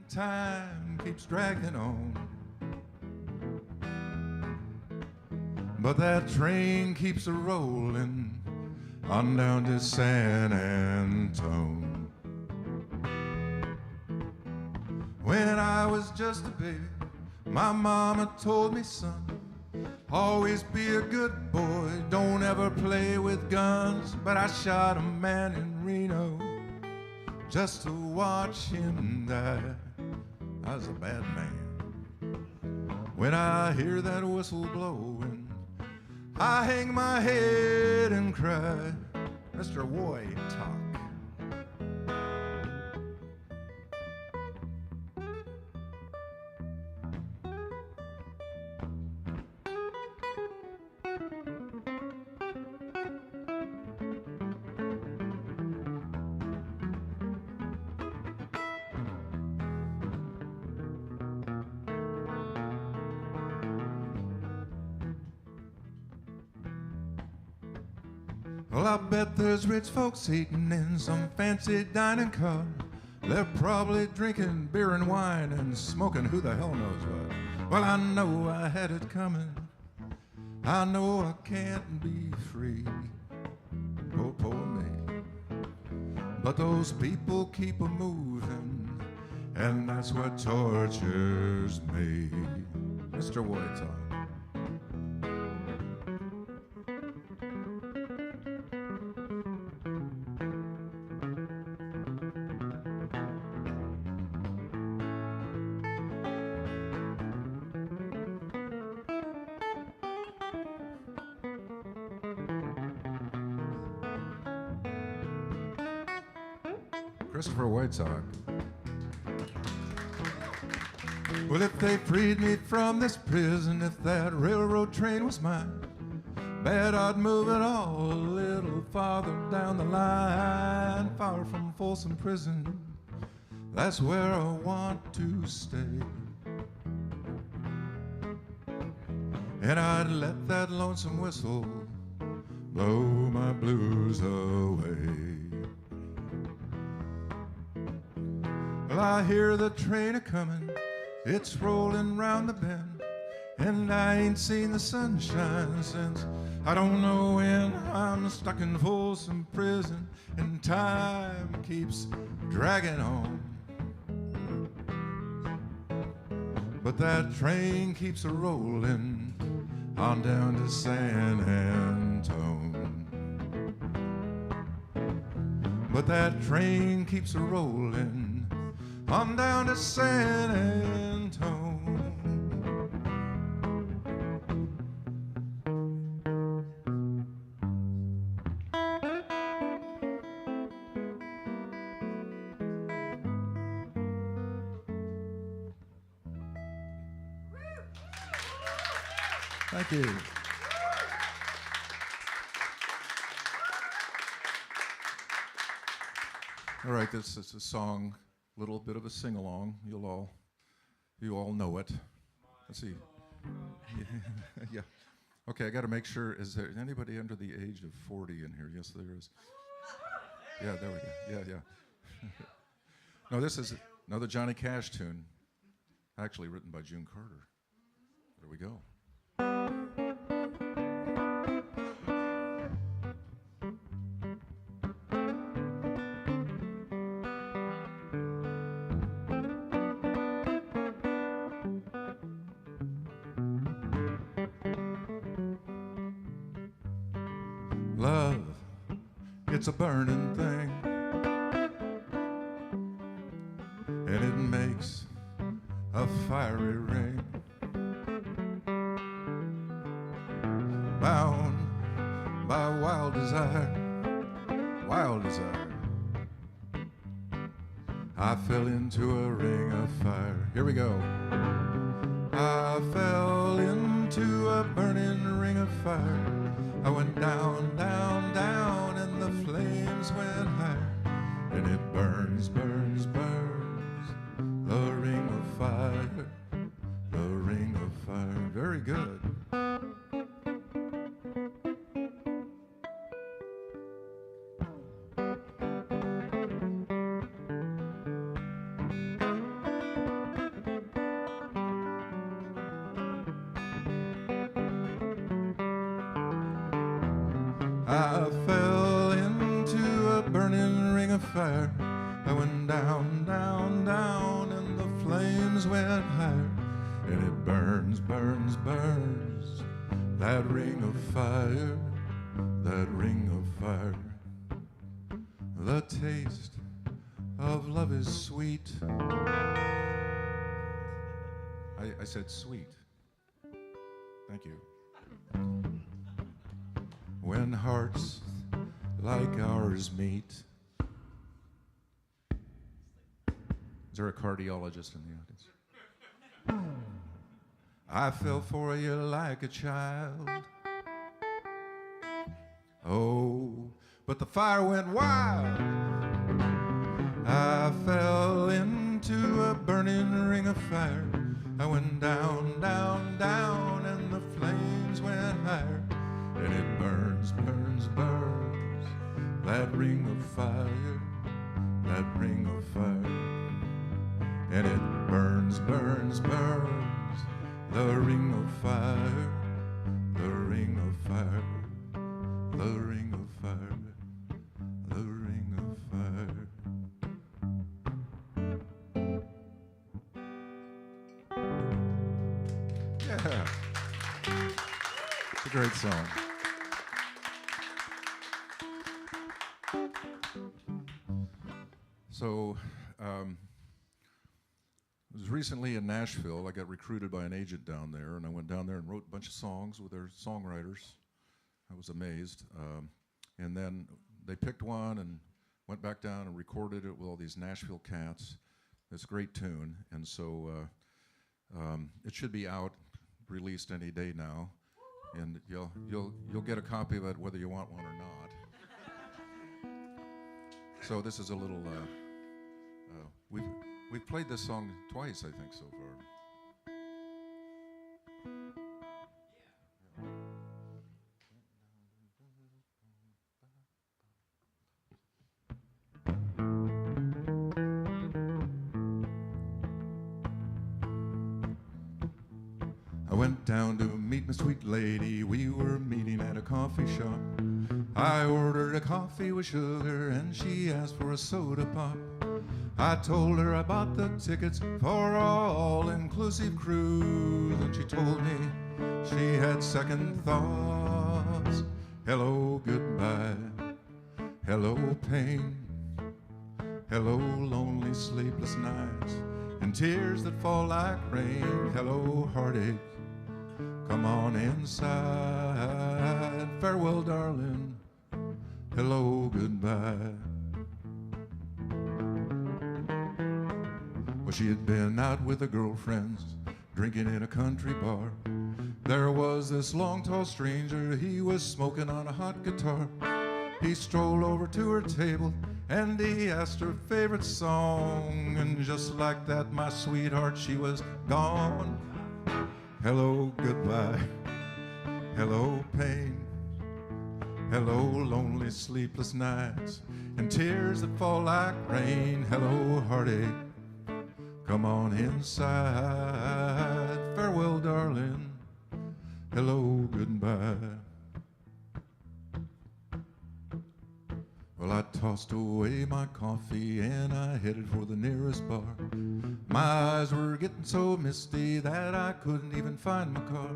time keeps dragging on. But that train keeps a-rolling on down to San Antone. When I was just a baby, my mama told me, son, always be a good boy, don't ever play with guns. But I shot a man in Reno just to watch him die. I was a bad man. When I hear that whistle blowing, I hang my head and cry. Mr. Wojtak. Well, I bet there's rich folks eating in some fancy dining car. They're probably drinking beer and wine and smoking who the hell knows what. Well, I know I had it coming. I know I can't be free. Poor, poor me. But those people keep a-moving, and that's what tortures me. Mr. Wojtak. Christopher Wojtak. Well, if they freed me from this prison, if that railroad train was mine, bet I'd move it all a little farther down the line, far from Folsom Prison. That's where I want to stay. And I'd let that lonesome whistle blow my blues away. Well, I hear the train a-comin', it's rolling round the bend, and I ain't seen the sunshine since I don't know when. I'm stuck in Folsom Prison, and time keeps dragging on. But that train keeps a-rolling on down to San Antone. But that train keeps a-rolling on down to San Antone. Thank you. All right, this is a song, a little bit of a sing-along. You all know it. Let's see. Yeah. Okay, I got to make sure. Is there anybody under the age of 40 in here? Yes, there is. Yeah, there we go. Yeah. No, this is another Johnny Cash tune, actually written by June Carter. There we go. Love, it's a burning thing, and it makes a fiery ring. Bound by wild desire, I fell into a ring of fire. Here we go. I fell into a burning ring of fire. I went down, down, down, and the flames went higher. And it burns, burns, burns, the ring of fire, the ring of fire. Very good. I fell into a burning ring of fire. I went down, down, down, and the flames went higher. And it burns, burns, burns, that ring of fire, that ring of fire. The taste of love is sweet. I said sweet. Thank you. When hearts like ours meet. Is there a cardiologist in the audience? I fell for you like a child. Oh, but the fire went wild. I fell into a burning ring of fire. I went down, down, down, and the flames went higher. And it burns, burns, burns, that ring of fire, that ring of fire. And it burns, burns, burns, the ring of fire, the ring of fire, the ring of fire, the ring of fire. Yeah, it's a great song. So, I was recently in Nashville. I got recruited by an agent down there, and I went down there and wrote a bunch of songs with their songwriters. I was amazed. And then they picked one and went back down and recorded it with all these Nashville cats. It's a great tune, and so it should be out, released any day now, and you'll get a copy of it whether you want one or not. So this is a little. We've played this song twice, I think, so far. I went down to meet my sweet lady. We were meeting at a coffee shop. I ordered a coffee with sugar and she asked for a soda pop. I told her I bought the tickets for all-inclusive cruise, and she told me she had second thoughts. Hello, goodbye. Hello, pain. Hello, lonely, sleepless nights, and tears that fall like rain. Hello, heartache. Come on inside. Farewell, darling. Hello, goodbye. Well, she had been out with her girlfriends, drinking in a country bar. There was this long, tall stranger. He was smoking on a hot guitar. He strolled over to her table and he asked her favorite song. And just like that, my sweetheart, she was gone. Hello, goodbye. Hello, pain. Hello, lonely, sleepless nights, and tears that fall like rain. Hello, heartache. Come on inside. Farewell, darling. Hello, goodbye. Well, I tossed away my coffee and I headed for the nearest bar. My eyes were getting so misty that I couldn't even find my car.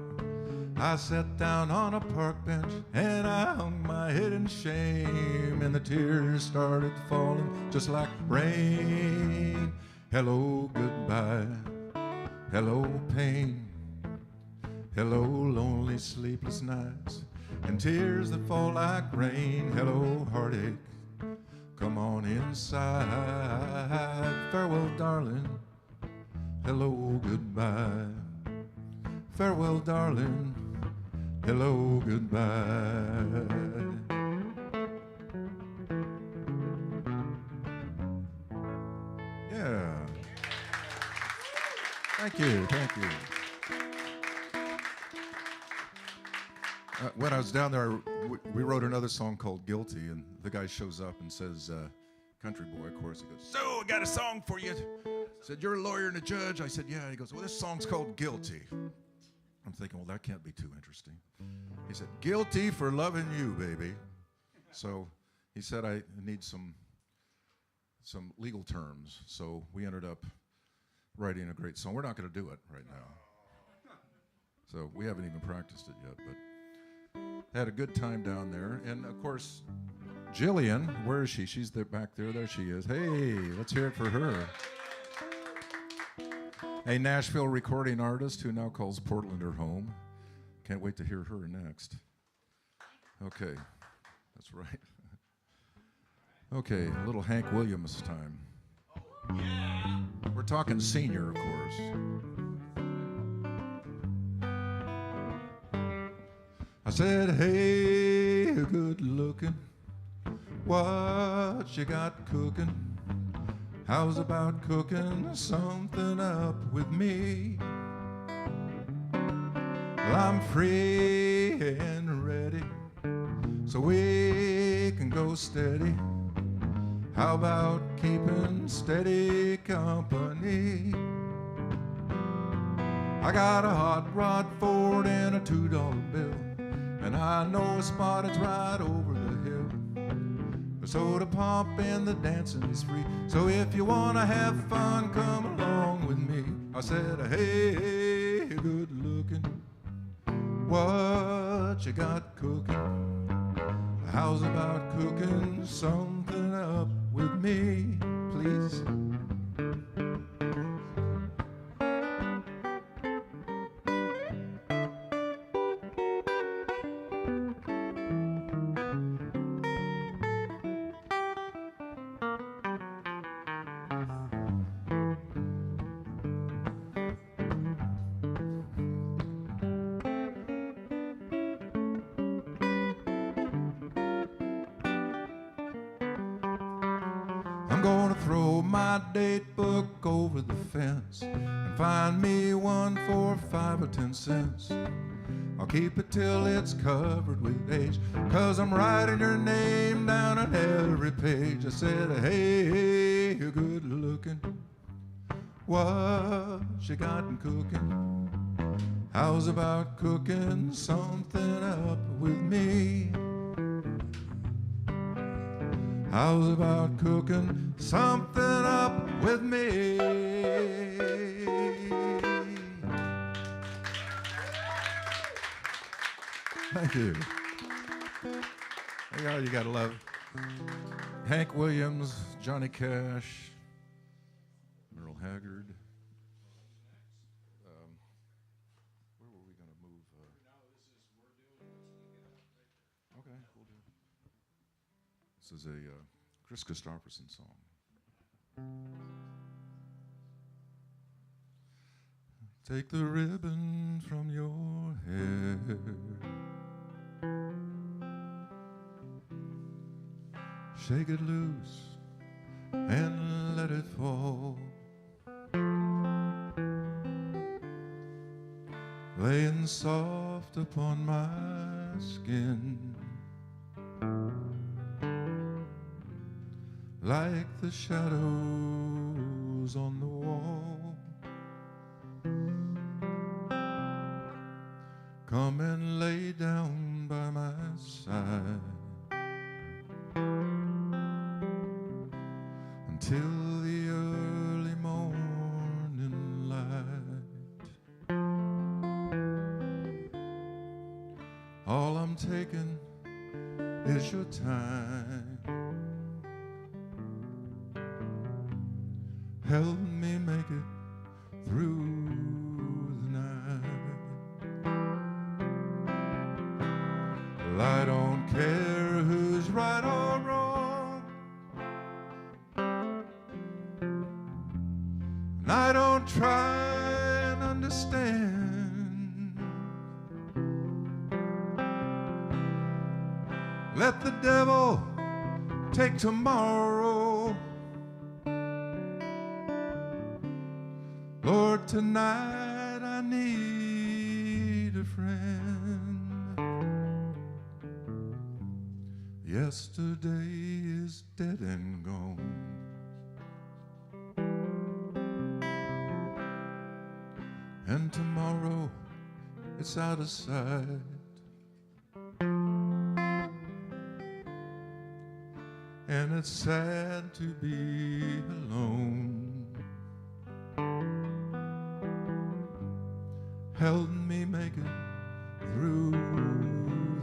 I sat down on a park bench and I hung my head in shame, and the tears started falling just like rain. Hello, goodbye. Hello, pain. Hello, lonely, sleepless nights, and tears that fall like rain. Hello, heartache. Come on inside. Farewell, darling. Hello, goodbye. Farewell, darling. Hello, goodbye. Yeah. Thank you, thank you. When I was down there, we wrote another song called Guilty, and the guy shows up and says, country boy, of course, he goes, so I got a song for you. I said, you're a lawyer and a judge? I said, yeah. He goes, well, this song's called Guilty. I'm thinking, well, that can't be too interesting. He said, guilty for loving you, baby. So he said, I need some legal terms. So we ended up writing a great song. We're not going to do it right now. So we haven't even practiced it yet, but had a good time down there. And of course, Jillian, where is she? She's there, back there. There she is. Hey, let's hear it for her. A Nashville recording artist who now calls Portland her home. Can't wait to hear her next. Okay, that's right. Okay, a little Hank Williams time. We're talking senior, of course. I said, hey, good looking, what you got cooking? How's about cooking something up with me? Well, I'm free and ready, so we can go steady. How about keeping steady company? I got a hot rod Ford and a $2 bill, and I know a spot that's right over the hill. The soda pump and the dancing is free, so if you wanna have fun, come along with me. I said, hey, good looking, what you got cooking? How's about cooking something up with me, please? I'm gonna throw my date book over the fence and find me one for 5 or 10 cents. I'll keep it till it's covered with age, 'cause I'm writing your name down on every page. I said, hey, you're good looking, what you got in cooking? How's about cooking something up with me? How's about cooking something up with me? Thank you. Yeah, you gotta love Hank Williams, Johnny Cash, Merle Haggard. Where were we gonna move? Okay, we'll do it. This is a Chris Christopherson song. Take the ribbon from your hair, shake it loose and let it fall, laying soft upon my skin, like the shadows on the wall. Come and lay down by my side until the early morning light. All I'm taking is your time. Help me make it through the night. Well, I don't care who's right or wrong, and I don't try and understand. Let the devil take tomorrow. Lord, tonight I need a friend. Yesterday is dead and gone, and tomorrow it's out of sight. and it's sad to be alone. Held me make it through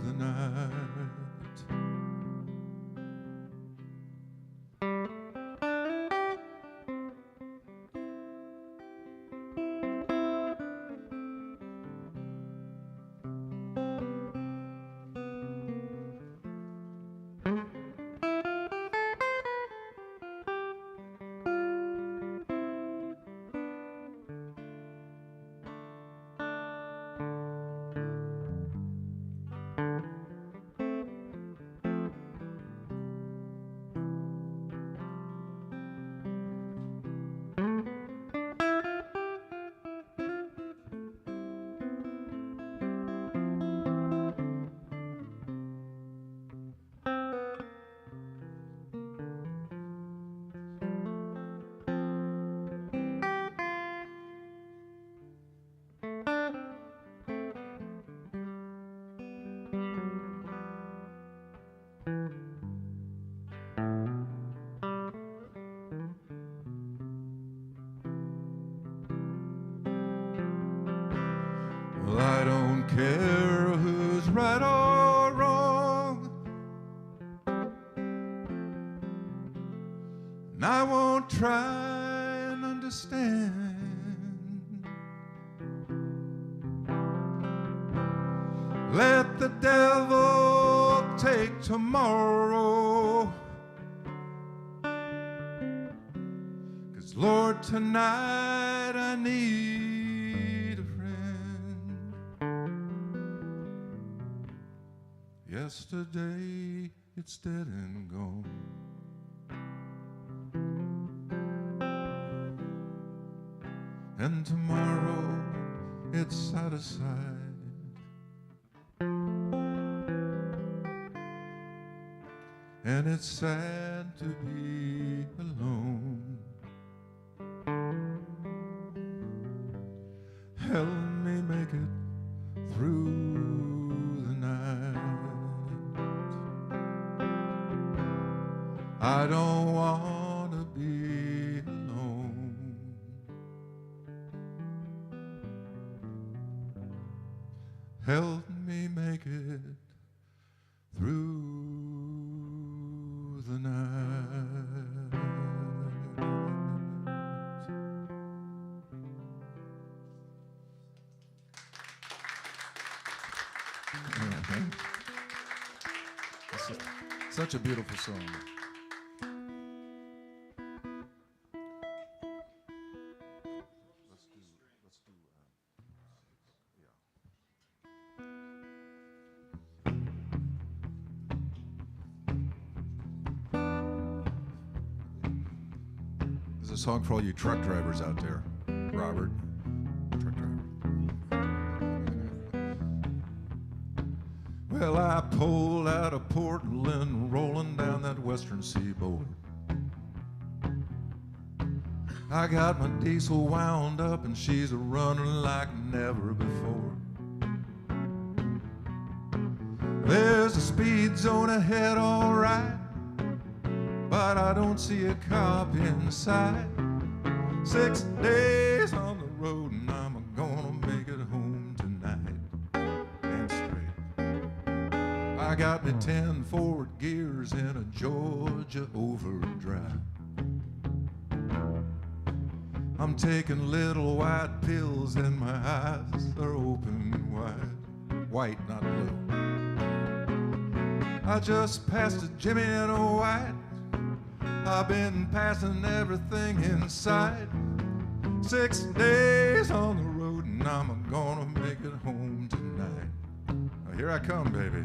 the night. Well, I don't care who's right or wrong, and I won't try and understand. Let the devil take tomorrow, 'cause Lord, tonight I need a friend. Yesterday it's dead and gone, and tomorrow it's out of sight. And it's sad to be alone. Help me make it through the night. I don't want to be alone. Help me make it through the night. This is such a beautiful song. This is a song for all you truck drivers out there. Robert, truck driver. Well, I pulled out of Portland, rolling down that western seaboard. I got my diesel wound up and she's running like never before. There's a speed zone ahead, all right, but I don't see a cop inside. 6 days on the road and I'm gonna make it home tonight. Ain't straight. I got me 10 forward gears in a Georgia overdrive. I'm taking little white pills and my eyes are open wide. White, not blue. I just passed a Jimmy and a White. I've been passing everything inside. 6 days on the road and I'm gonna make it home tonight. Now here I come, baby.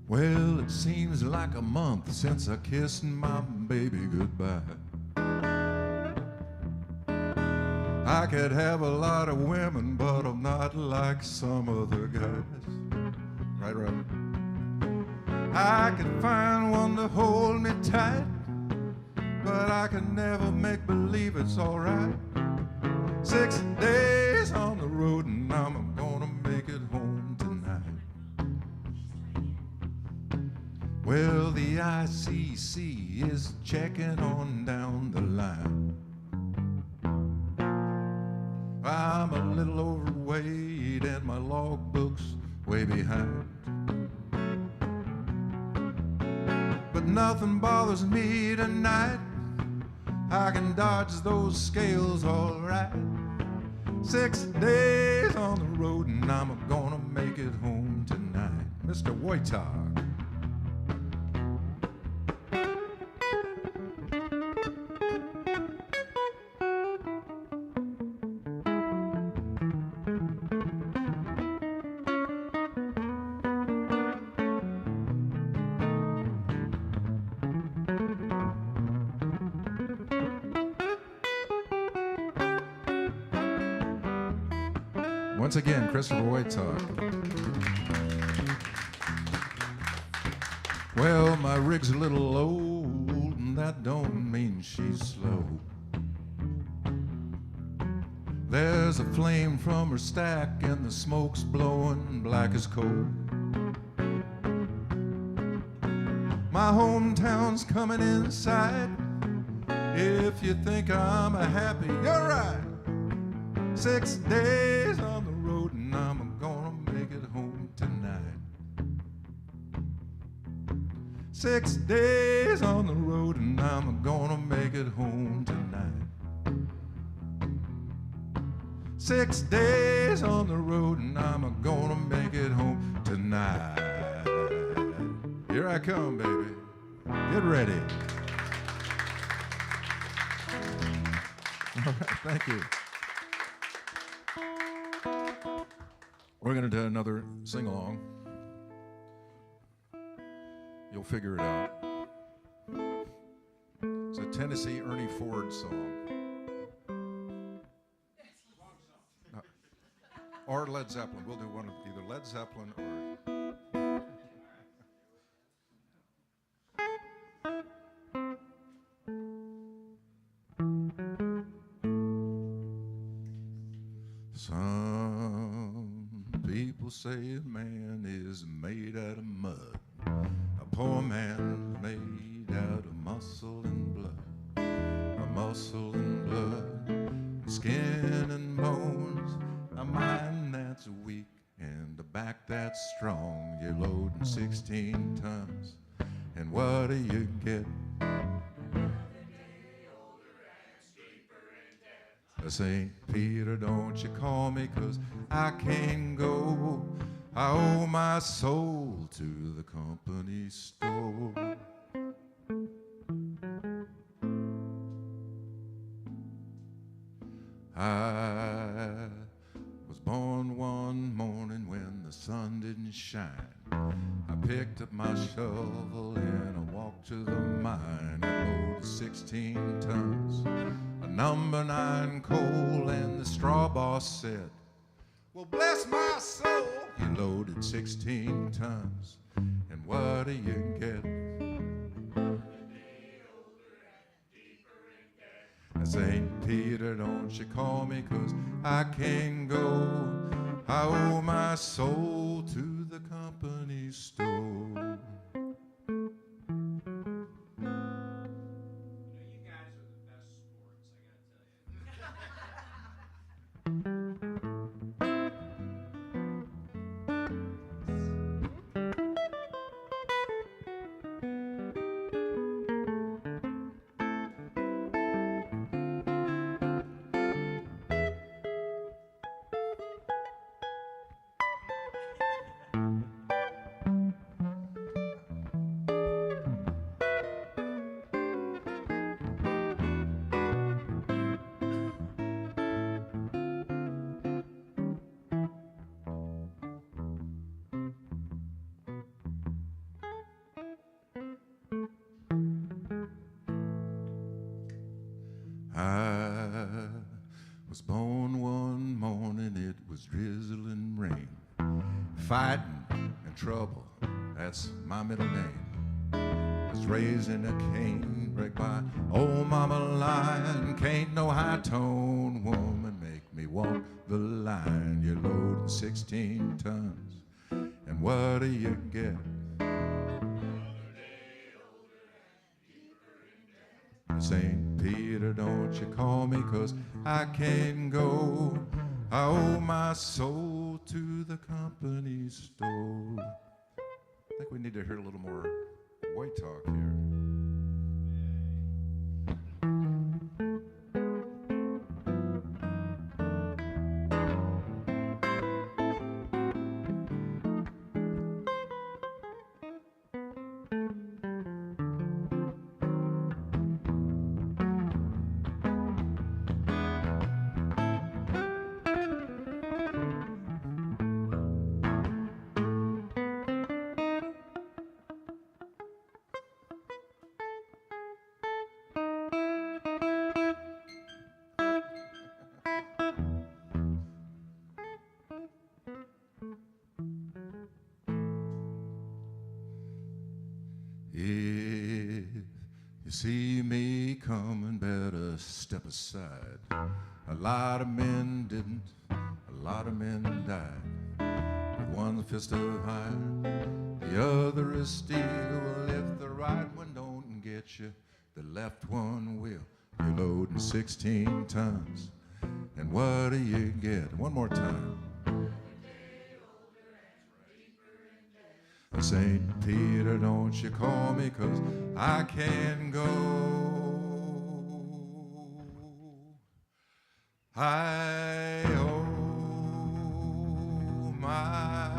Well, it seems like a month since I kissed my baby goodbye. I could have a lot of women, but I'm not like some other guys. Right, right. I could find one to hold me tight, but I can never make believe it's all right. 6 days on the road and I'm gonna make it home tonight. Well, the ICC is checking on down the line. I'm a little overweight and my logbook's way behind. But nothing bothers me tonight. I can dodge those scales all right. 6 days on the road and I'm gonna make it home tonight. Mr. Wojtak. Once again, Christopher Wojtak. Well, my rig's a little old, and that don't mean she's slow. There's a flame from her stack, and the smoke's blowing black as coal. My hometown's coming inside. If you think I'm a happy, you're right. 6 days on the road and I'm gonna make it home tonight. 6 days on the road and I'm gonna make it home tonight. 6 days on the road and I'm gonna make it home tonight. Here I come, baby. Get ready. All right, thank you. We're going to do another sing-along. You'll figure it out. It's a Tennessee Ernie Ford song. Or Led Zeppelin. We'll do one of either Led Zeppelin or... People say a man is made out of mud. A poor man made out of muscle and blood. A muscle and blood, skin and bones. A mind that's weak and a back that's strong. You're loading 16 tons, and what do you get? St. Peter, don't you call me, 'cause I can't go. I owe my soul to the company store. I was born one morning when the sun didn't shine. I picked up my shovel and I walked to the mine. I loaded 16 tons of number 9 coal, and the straw boss said, well, bless my soul, you loaded 16 tons, and what do you get? St. Peter, don't you call me, 'cause I can't go. I owe my soul to the company store. I was born one morning, it was drizzling rain. Fighting and trouble, that's my middle name. Was raised in a canebrake by old mama lion. Can't no high-tone woman make me walk the line. You're loading 16 tons, and what do you get? St. Peter, don't you call me, 'cause I can't go. I owe my soul to the company store. I think we need to hear a little more white talk here. If you see me coming, better step aside. A lot of men didn't, a lot of men died. With one fist of iron, the other is steel. Well, if the right one don't get you, the left one will. You're loading 16 tons, and what do you get? One more time. St. Peter, don't you call me, 'cause I can't go. I owe my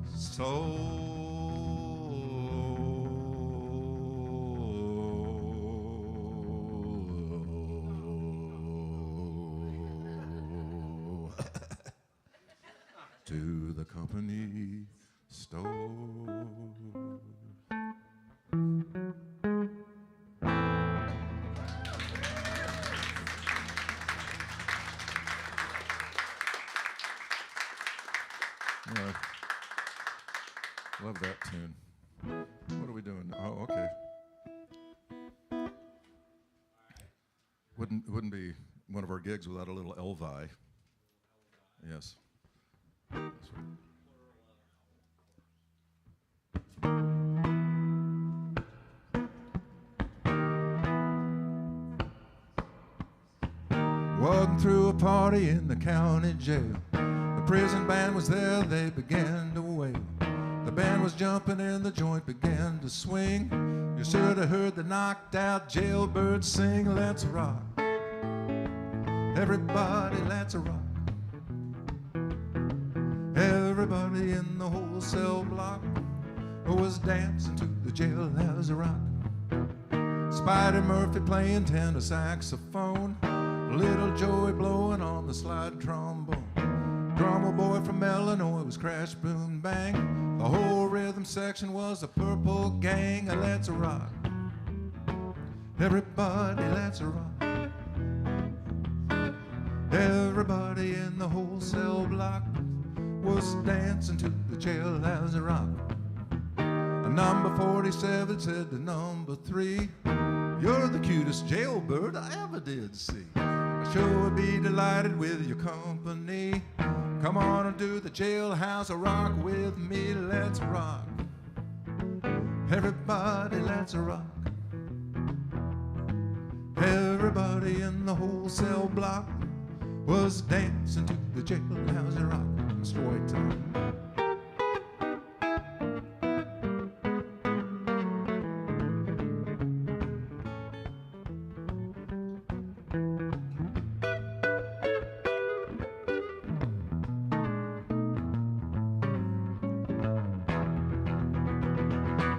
soul to the company store. Love that tune. What are we doing? Oh, okay. Wouldn't be one of our gigs without a little Elvi. Yes. That's right. Walking through a party in the county jail. The prison band was there, they began to wail. The band was jumping and the joint began to swing. You should have heard the knocked out jailbirds sing. Let's rock. Everybody, let's rock. Everybody in the whole cell block was dancing to the jailhouse rock. Spider Murphy playing tenor saxophone. Little Joey blowing on the slide trombone. Drummer boy from Illinois was crash, boom, bang. The whole rhythm section was a Purple Gang. Let's rock. Everybody, let's rock. Everybody in the whole cell block was dancing to the jailhouse rock. Number 47 said to number 3, "You're the cutest jailbird I ever did see. I sure would be delighted with your company. Come on and do the jailhouse rock with me. Let's rock. Everybody, let's rock. Everybody in the whole cell block was dancing to the jailhouse rock." Mr. White time.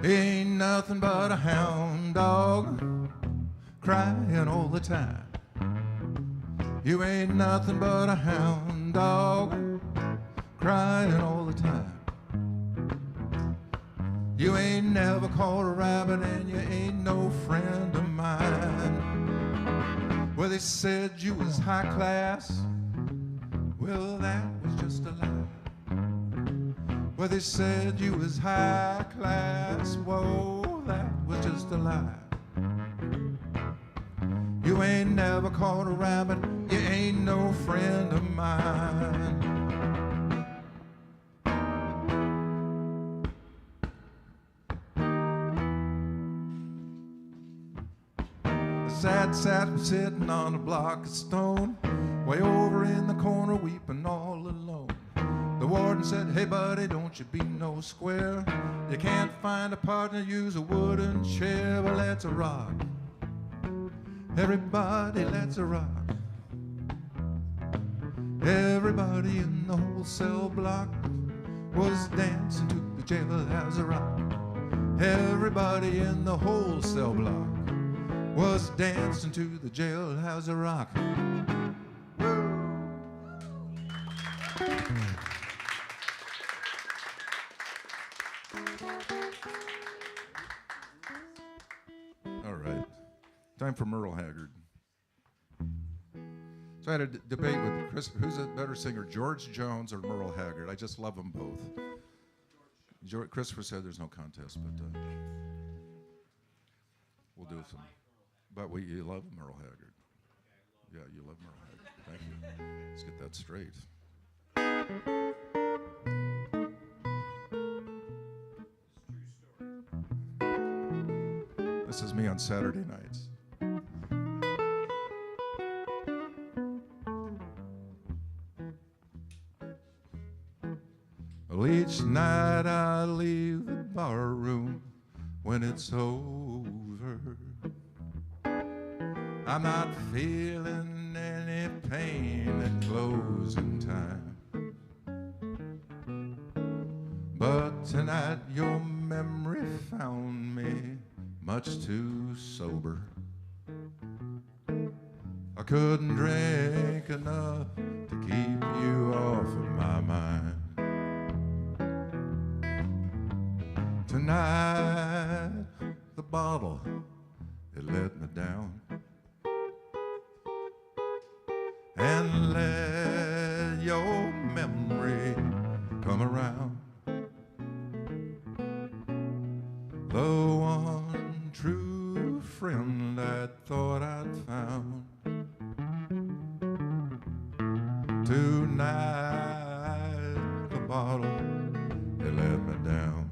Ain't nothing but a hound dog crying all the time. You ain't nothing but a hound dog crying all the time. You ain't never caught a rabbit and you ain't no friend of mine. Well, they said you was high class. Well, that was just a lie. Well, they said you was high class. Whoa, that was just a lie. You ain't never caught a rabbit. You ain't no friend of mine. The sad sat sitting on a block of stone, way over in the corner weeping all alone. The warden said, hey buddy, don't you be no square. You can't find a partner, use a wooden chair. Well, let's a rock. Everybody, let's a rock. Everybody in the whole cell block was dancing to the jailhouse rock. Everybody in the whole cell block was dancing to the jailhouse rock. All right, time for Merle Haggard. So I had a debate with Chris, who's a better singer, George Jones or Merle Haggard? I just love them both. Christopher said there's no contest, but we'll do some. But you love Merle Haggard. Yeah, you love Merle Haggard. Thank you. Let's get that straight. This is me on Saturday nights. Well, each night I leave the bar room when it's over. I'm not feeling any pain at closing time. But tonight your memory found me much too sober. I couldn't drink enough to keep you off of my mind. Tonight, the bottle, it let me down. And let your memory come around. The one true friend I thought I'd found. Tonight, the bottle, it let me down.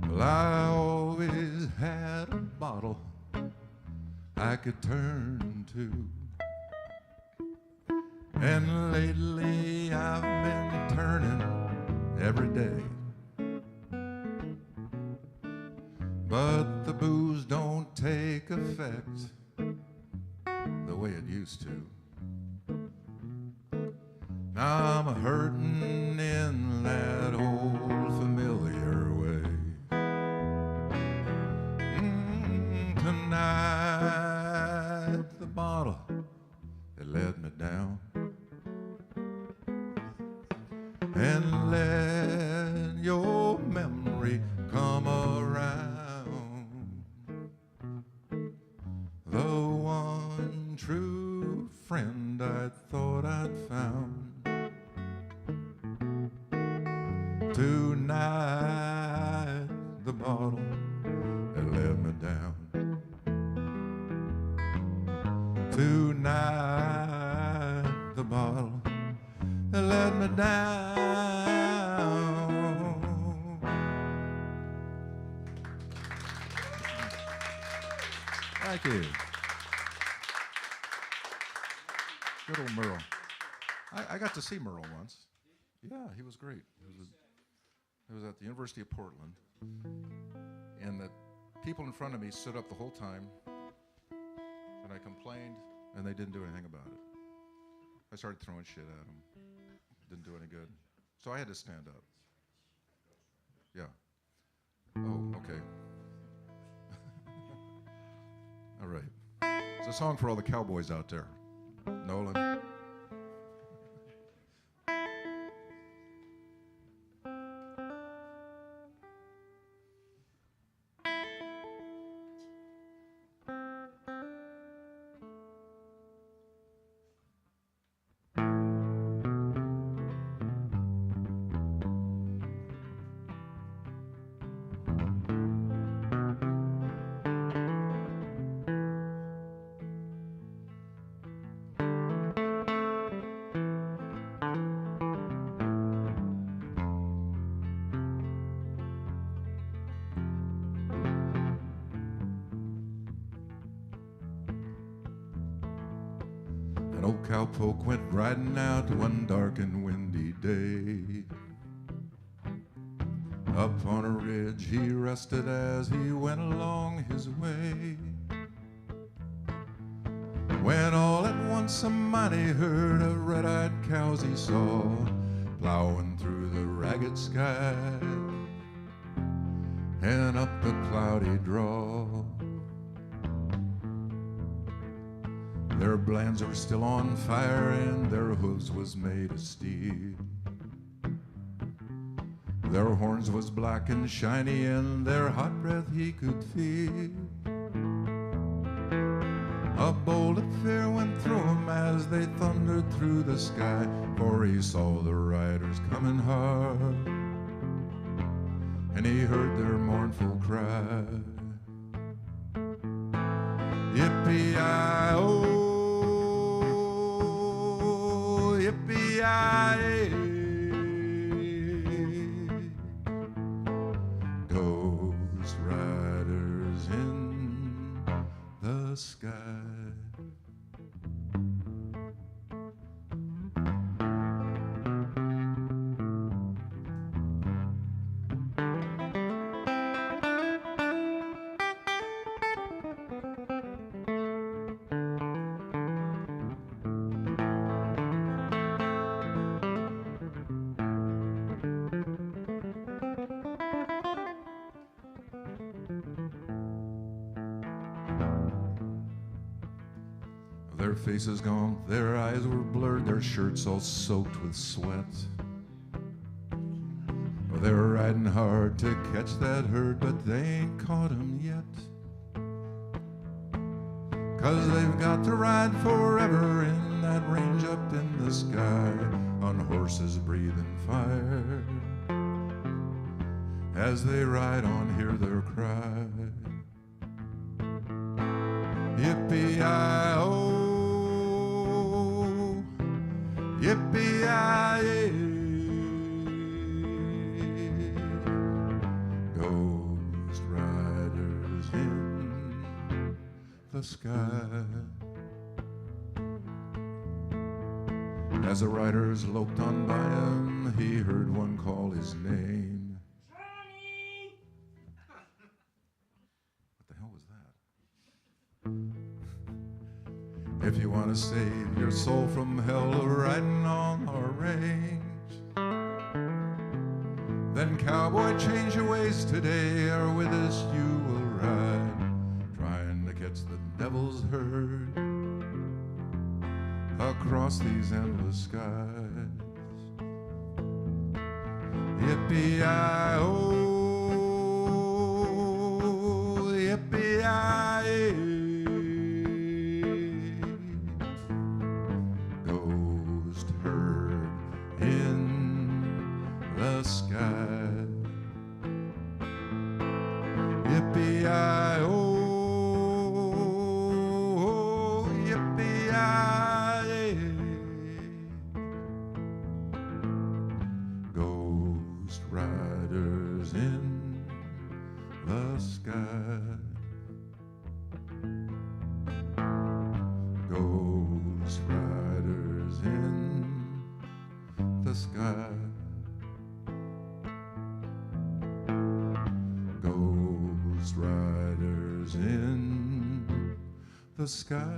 Well, I always had a bottle I could turn to. And lately I've been turning every day. But the booze don't take effect the way it used to. Now I'm hurting in that old familiar way. Tonight the bottle, it let me down. And let your memory come around. The one true friend I thought I'd found. Tonight the bottle, it let me down. Tonight the bottle, it let me down. Thank you. Good old Merle. I got to see Merle once. Yeah, he was great. It was at the University of Portland, and the people in front of me stood up the whole time, and I complained, and they didn't do anything about it. I started throwing shit at them. Didn't do any good. So I had to stand up. Yeah. Oh, okay. All right. It's a song for all the cowboys out there. Nolan. An old cowpoke went riding out one dark and windy day. Up on a ridge he rested as he went along his way. When all at once a mighty herd of red-eyed cows he saw plowing through the ragged sky and up the cloudy draw. Their blands were still on fire and their hooves was made of steel. Their horns was black and shiny and their hot breath he could feel. A bolt of fear went through him as they thundered through the sky, for he saw the riders coming hard, and he heard their mournful cry. Yippee-i-oh, yippee-i-ay, ghost riders in the sky. Their faces gaunt, their eyes were blurred, their shirts all soaked with sweat. They were riding hard to catch that herd, but they ain't caught 'em yet. 'Cause they've got to ride forever in that range up in the sky, on horses breathing fire. As they ride on, hear their cry. Yippee-i-oh, yippee-i-ay, ghost riders in the sky. As the riders loped on by him, he heard one call his name. Johnny! What the hell was that? If you want to save your soul from hell riding on our range, then cowboy, change your ways today, or with us you will ride, trying to catch the devil's herd across these endless skies. Yippee-i-oh, yippee-i-ay, ghost herd in the sky. Yippee-i-oh, yippee-i-ay, ghost riders in the sky. Ghost riders in the sky. ghost riders in the sky.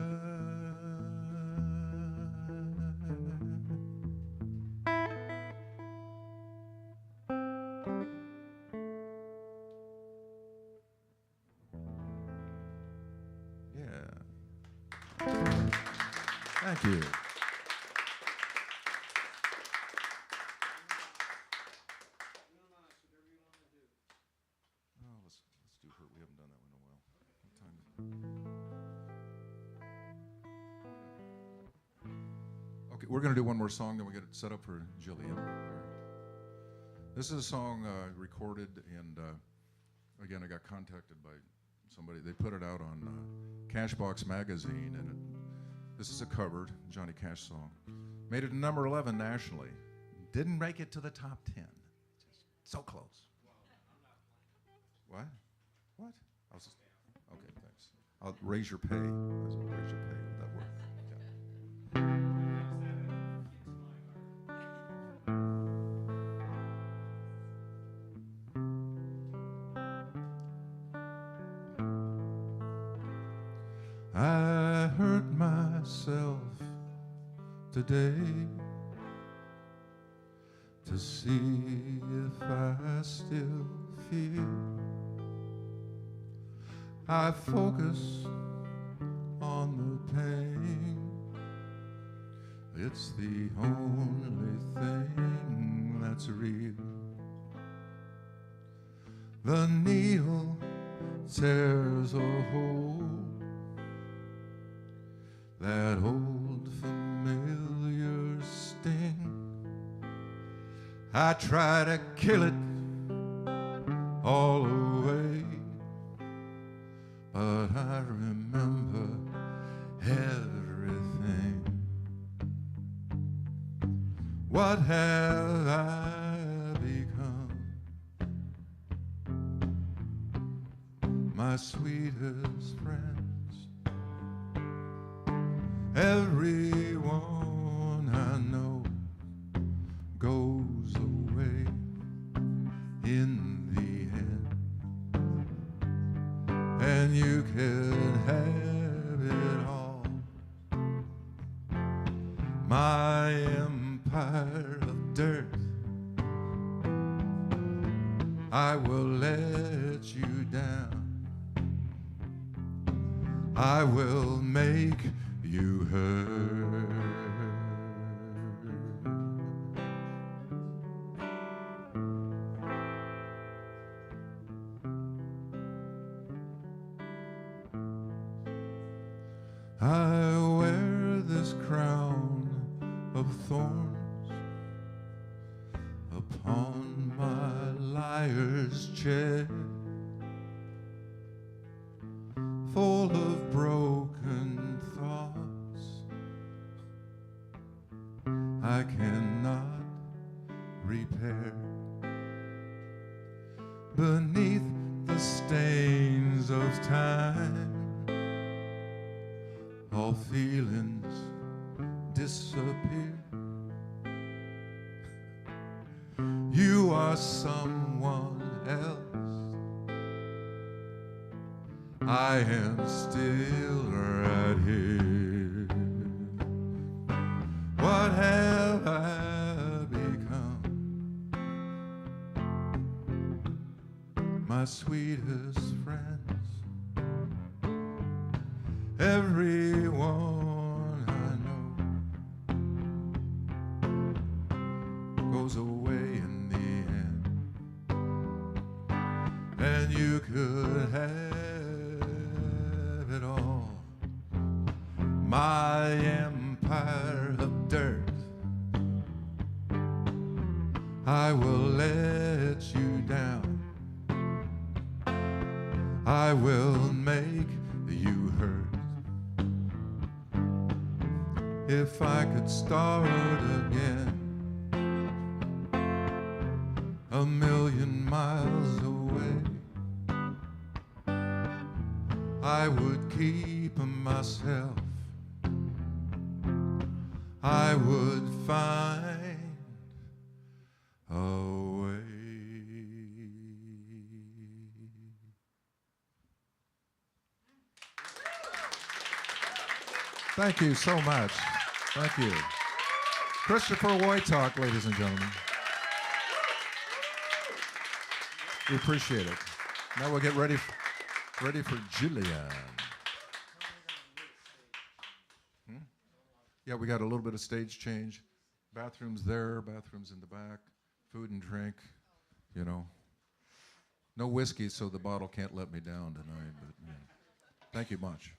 Thank you. Oh, let's do her. We haven't done that one in a while. What time? Okay, we're going to do one more song, then we get it set up for Jillian. This is a song recorded, and again, I got contacted by somebody. They put it out on Cashbox magazine, and this is a covered Johnny Cash song. Made it to number 11 nationally. Didn't make it to the top 10. Just so close. What? What? Okay, thanks. I'll raise your pay. Raise your pay. Would that work? I hurt myself today to see if I still feel. I focus on the pain. It's the only thing that's real. The needle tears a hole. That old familiar sting. I try to kill it all away, but I remember everything. What have I become? My sweetest friends. Everyone I know goes away in the end, and you can have it all. My empire of dirt, I will let you down. I will make you hurt. I wear this crown of thorns upon my liar's chest, full of broken thoughts I cannot repair. Beneath the stains of time, all feelings disappear. You are someone else. I am still right here. What have I become? My sweetest friends, everyone I know goes away in the end, and you could have it all. My empire of dirt, I will let you down. I will make you hurt. If I could start again, 1,000,000 miles away, I would keep myself. I would find a way. Thank you so much. Thank you. Christopher Wojtak, ladies and gentlemen. We appreciate it. Now we'll get ready for Julian. Yeah, we got a little bit of stage change. Bathrooms there, bathrooms in the back, food and drink, you know. No whiskey, so the bottle can't let me down tonight. But yeah. Thank you much.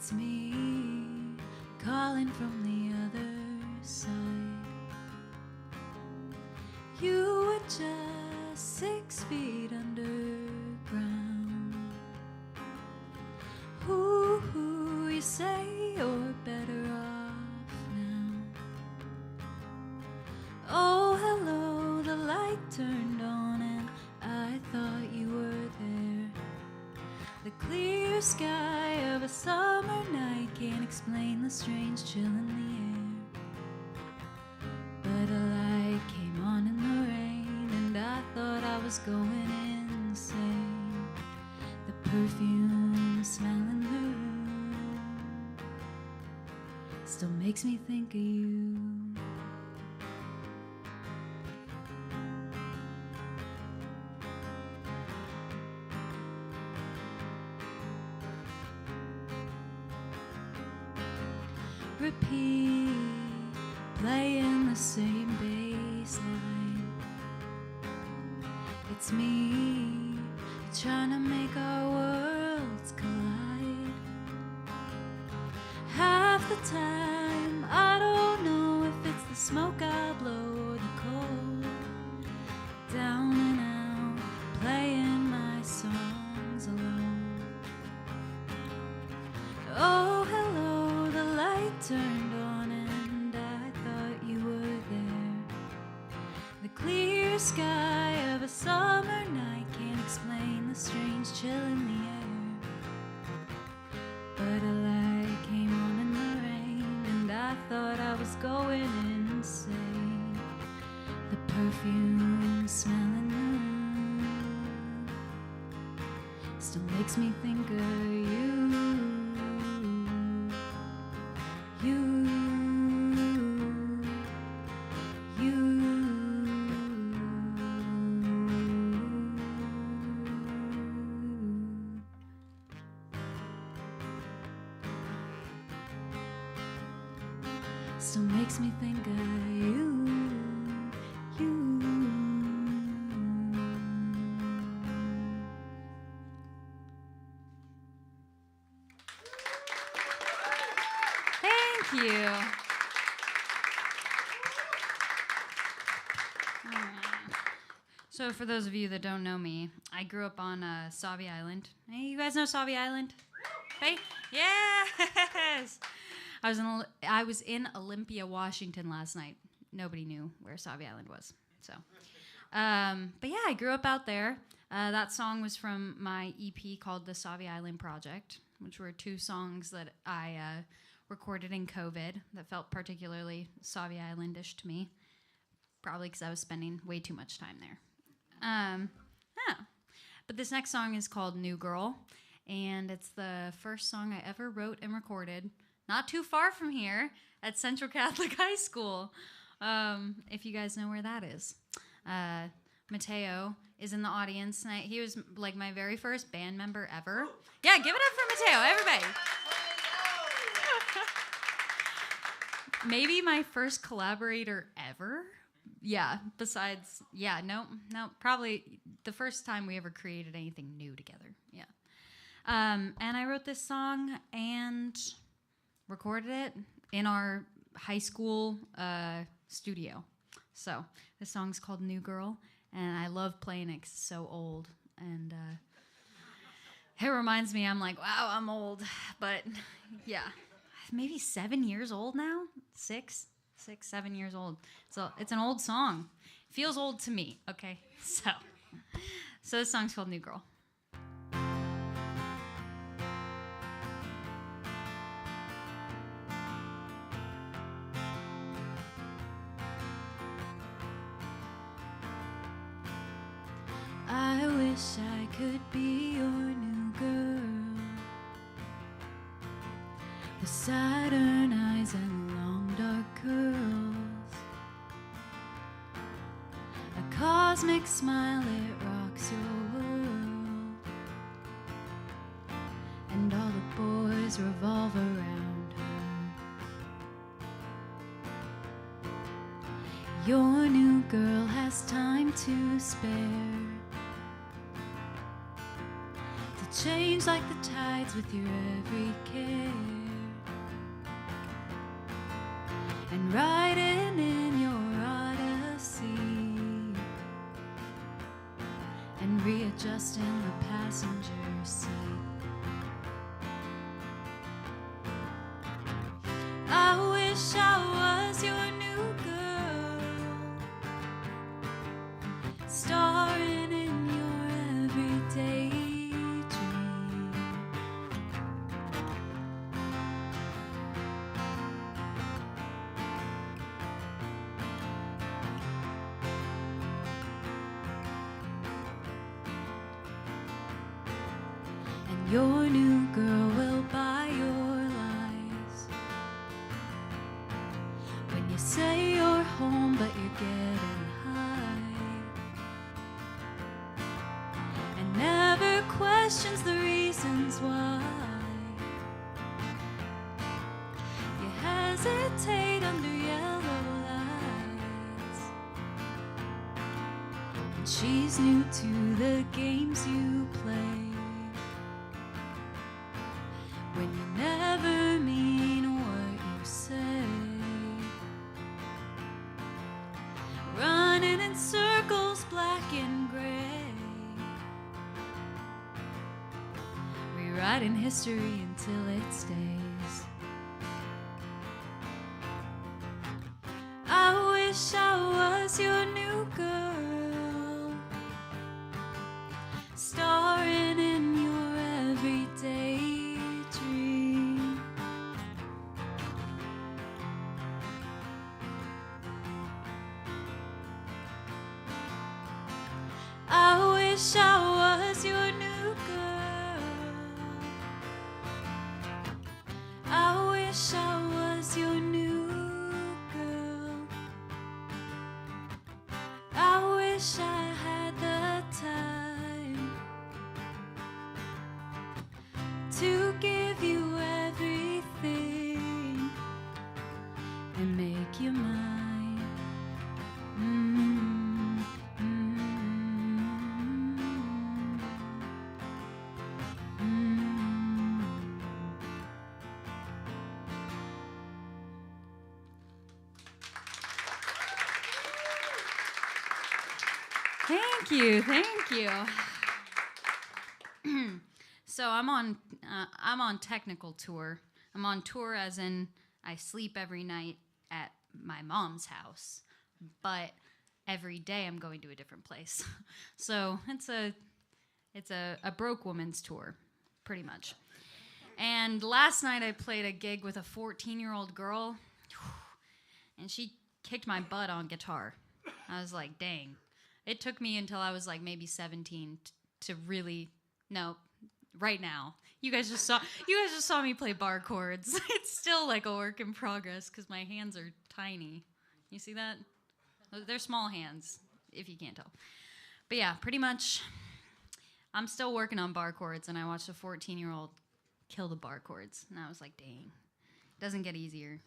It's me calling from the other side. You were just 6 feet underground. Ooh, you say you're better off now. Oh, hello, the light turned on and I thought you were there. The clear sky of a summer night can't explain the strange chill in the air. But a light came on in the rain and I thought I was going insane. The perfume smell in the room still makes me think of you. Repeat, playing the same bass line. It's me trying to make our worlds collide. Half the time I don't know if it's the smoke I blow or the cold. Down and out, playing my songs alone. Oh, hello, the light turned on and I thought you were there. The clear sky of a summer night can't explain the strange chill in the air. But a light came on in the rain and I thought I was going insane. The perfume smell in the room still makes me think of you. Still makes me think of you. Thank you. So for those of you that don't know me, I grew up on Sauvie Island. Hey, you guys know Sauvie Island? Hey? Yes! I was in Olympia, Washington last night. Nobody knew where Sauvie Island was. So, but yeah, I grew up out there. That song was from my EP called The Sauvie Island Project, which were 2 songs that I recorded in COVID that felt particularly Sauvie Islandish to me. Probably because I was spending way too much time there. But this next song is called New Girl, and it's the first song I ever wrote and recorded not too far from here at Central Catholic High School, if you guys know where that is. Mateo is in the audience tonight. He was like my very first band member ever. Yeah, give it up for Mateo, everybody. Maybe my first collaborator ever. Yeah, besides, no, probably the first time we ever created anything new together. Yeah. And I wrote this song and recorded it in our high school studio. So this song's called New Girl, and I love playing it 'cause it's so old. And it reminds me, I'm like, wow, I'm old. But yeah, maybe 7 years old now? 6, 7 years old. So it's an old song. Feels old to me, okay? So this song's called New Girl. I wish I could be your new girl, with Saturn eyes and long dark curls, a cosmic smile that rocks your world, and all the boys revolve around her. Your new girl has time to spare, change like the tides with your every care, and riding in your odyssey, and readjusting the passenger seat. I wish I was your new girl, starring in your everyday dream. And your new girl will buy your lies when you say you're home but you're getting high, and never questions the reasons why you hesitate under yellow lights. And she's new to the games you play, when you never mean what you say, running in circles black and gray, rewriting history until it stays. I wish I was your new girl, starring in your everyday dream. I wish I was your new girl. I wish I was your new girl. I wish I had the time to give you everything and make you mine. Mm, mm, mm. Thank you, thank you. So I'm on technical tour. I'm on tour as in I sleep every night at my mom's house, but every day I'm going to a different place. So it's a broke woman's tour, pretty much. And last night I played a gig with a 14-year-old girl, and she kicked my butt on guitar. I was like, dang. It took me until I was like maybe 17 to really, no, right now. You guys just saw me play bar chords. It's still like a work in progress because my hands are tiny. You see that? They're small hands, if you can't tell. But yeah, pretty much, I'm still working on bar chords, and I watched a 14-year-old kill the bar chords, and I was like, dang, it doesn't get easier.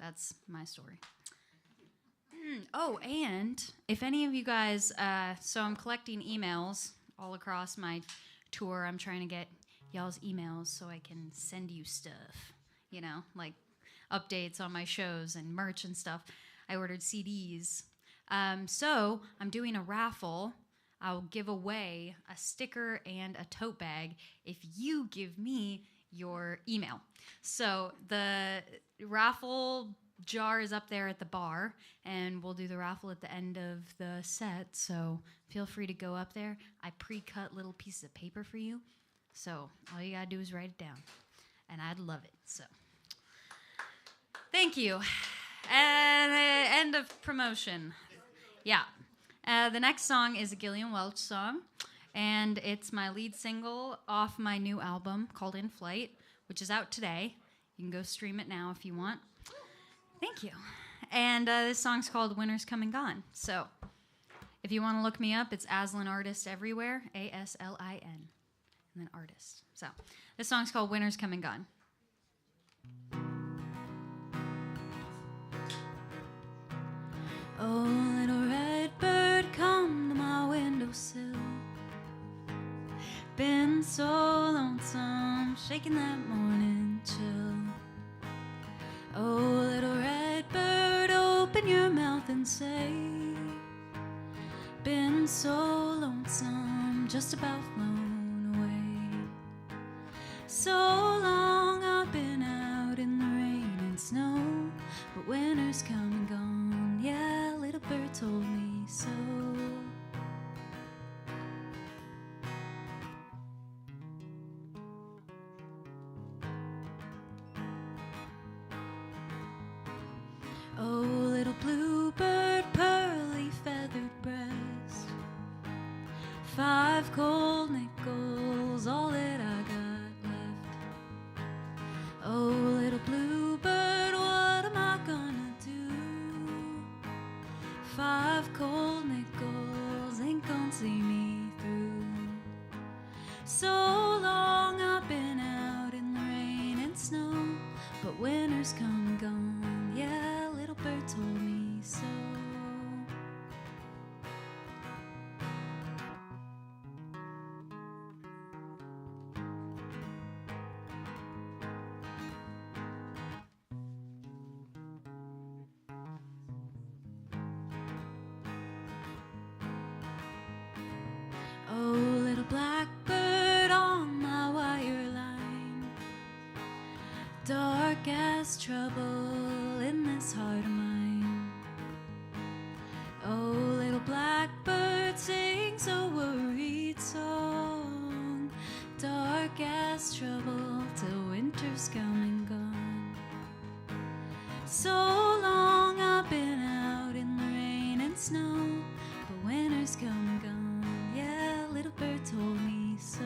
That's my story. Oh, and if any of you guys, so I'm collecting emails all across my tour. I'm trying to get y'all's emails so I can send you stuff, you know, like updates on my shows and merch and stuff. I ordered CDs. So I'm doing a raffle. I'll give away a sticker and a tote bag if you give me your email. So the raffle jar is up there at the bar, and we'll do the raffle at the end of the set, so feel free to go up there. I pre-cut little pieces of paper for you, so all you gotta do is write it down, and I'd love it. So thank you. And end of promotion. Yeah. The next song is a Gillian Welch song, and it's my lead single off my new album called In Flight, which is out today. You can go stream it now if you want. Thank you. And this song's called Winter's Come and Gone. So if you want to look me up, it's Aslin Artist everywhere, Aslin, and then Artist. So this song's called Winter's Come and Gone. Oh, little red bird, come to my windowsill. Been so long shaking that morning chill. Oh, little red bird, open your mouth and say, been so lonesome, just about flown away. So long I've been out in the rain and snow, but winter's come and gone, yeah, little bird told me so. Oh, little bluebird, pearly feathered breast, 5 cold nickels, all that I got left. Oh, little bluebird, what am I gonna do? 5 cold nickels ain't gonna see me through. So long I've been out in the rain and snow, but winter's come and gone, yeah, little bird told me so. Oh, little blackbird on my wire line, dark as trouble in this heart of mine. Oh, little blackbird sings a worried song, dark as trouble till winter's come and gone. So long I've been out in the rain and snow, but winter's come and gone, yeah, little bird told me so.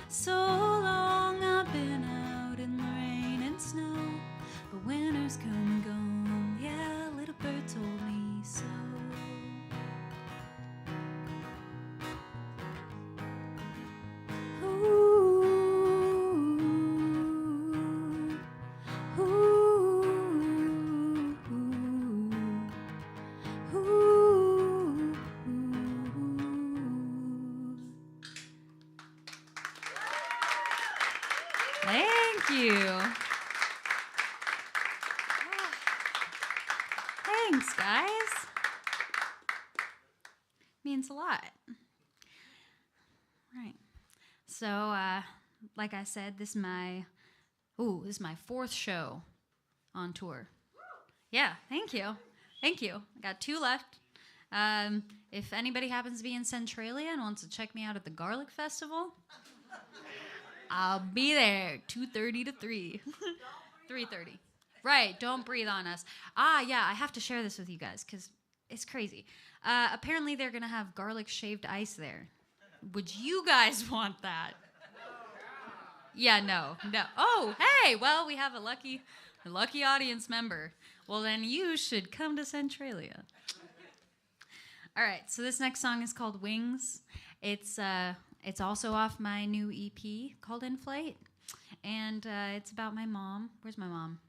So long I've been out in the rain and snow, but winter's come and gone, yeah, little bird told me so. Thank you. Thanks, guys. Means a lot. Right. So, like I said, this is my 4th show on tour. Yeah, thank you. Thank you. I got 2 left. If anybody happens to be in Centralia and wants to check me out at the Garlic Festival, I'll be there 2:30 to 3. 3:30. Right, don't breathe on us. Yeah, I have to share this with you guys because it's crazy. Apparently they're going to have garlic shaved ice there. Would you guys want that? Yeah, no. Oh, hey, well, we have a lucky audience member. Well, then you should come to Centralia. All right, so this next song is called Wings. It's also off my new EP called In Flight, and it's about my mom. Where's my mom?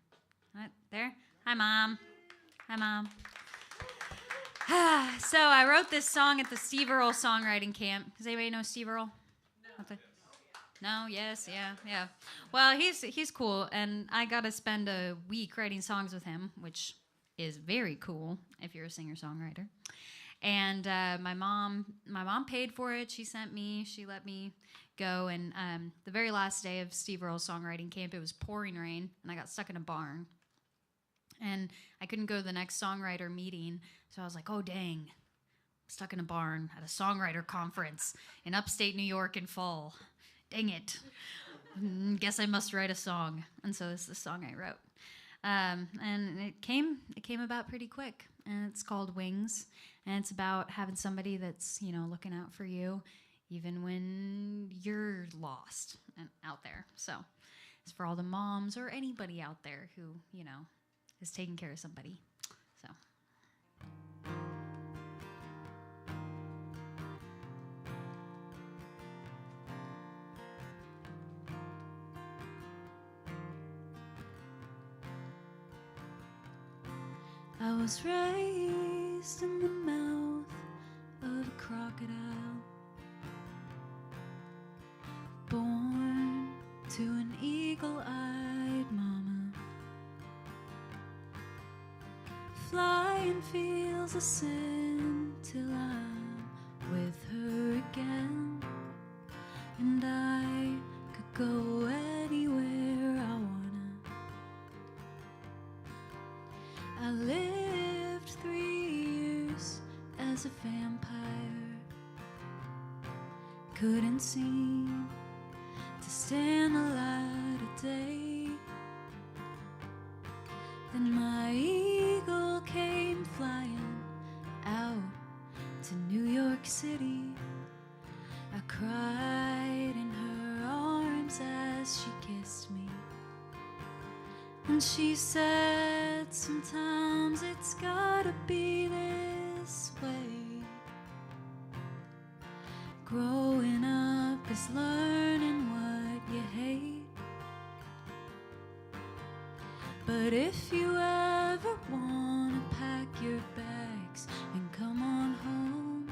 Right there. Hi, Mom. Hi, Mom. So I wrote this song at the Steve Earle songwriting camp. Does anybody know Steve Earle? No? Yes? Yeah. Well, he's cool, and I got to spend a week writing songs with him, which is very cool if you're a singer-songwriter. And my mom paid for it. She let me go. And the very last day of Steve Earle's songwriting camp, it was pouring rain, and I got stuck in a barn. And I couldn't go to the next songwriter meeting, so I was like, oh, dang. I'm stuck in a barn at a songwriter conference in upstate New York in fall. Dang it. Guess I must write a song. And so this is the song I wrote. And it came about pretty quick. And it's called Wings. And it's about having somebody that's, looking out for you even when you're lost and out there. So it's for all the moms or anybody out there who, is taking care of somebody. So. I was raised in the mouth of a crocodile, born eagle-eyed mama. Flying feels a sin till I'm with her again, and I could go anywhere I wanna. I lived 3 years as a vampire, couldn't seem to stand the light of day. Then my eagle came flying out to New York City. I cried in her arms as she kissed me, and she said, sometimes it's gotta be this way. Growing up is learning what you hate. But if you ever wanna pack your bags and come on home,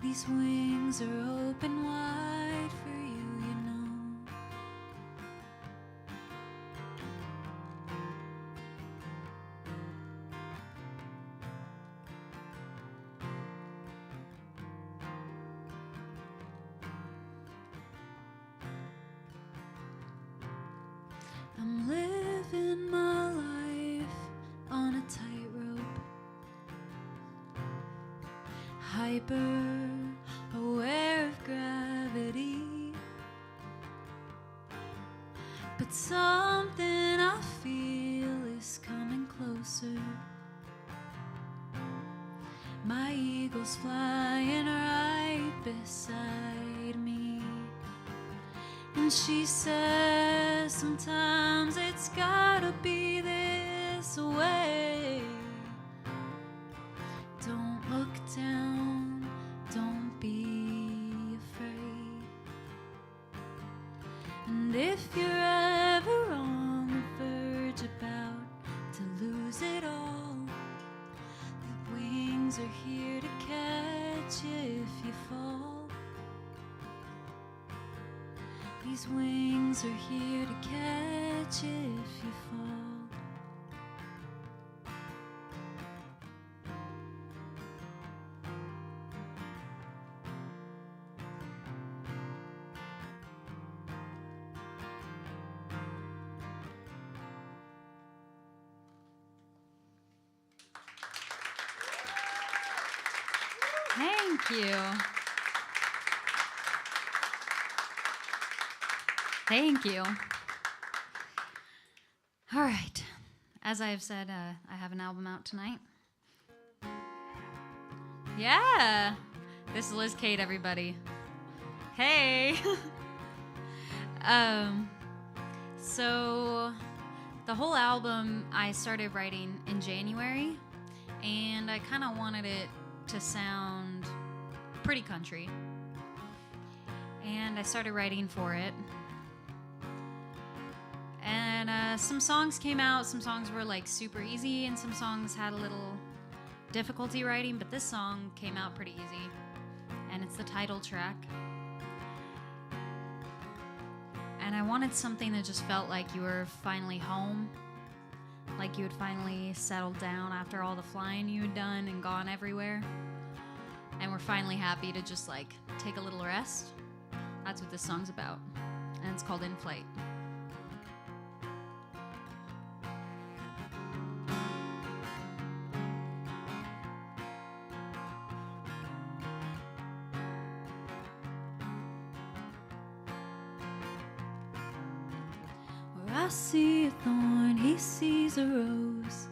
these wings are open wide for you, you know. I'm living my life on a tightrope, hyper aware of gravity, but something I feel is coming closer. My eagle's flying right beside me, and she says, sometimes it's gotta be this way. Don't look down, don't be afraid. And if you're ever on the verge about to lose it all, the wings are here to catch you if you fall. These wings are here to catch you if you fall. Thank you. Thank you. All right. As I have said, I have an album out tonight. Yeah. This is Liz Kate, everybody. Hey. So the whole album I started writing in January, and I kind of wanted it to sound pretty country. And I started writing for it. And some songs came out. Some songs were like super easy, and some songs had a little difficulty writing, but this song came out pretty easy. And it's the title track. And I wanted something that just felt like you were finally home. Like you had finally settled down after all the flying you had done and gone everywhere. And we're finally happy to just like take a little rest. That's what this song's about. And it's called In Flight. I see a thorn, he sees a rose.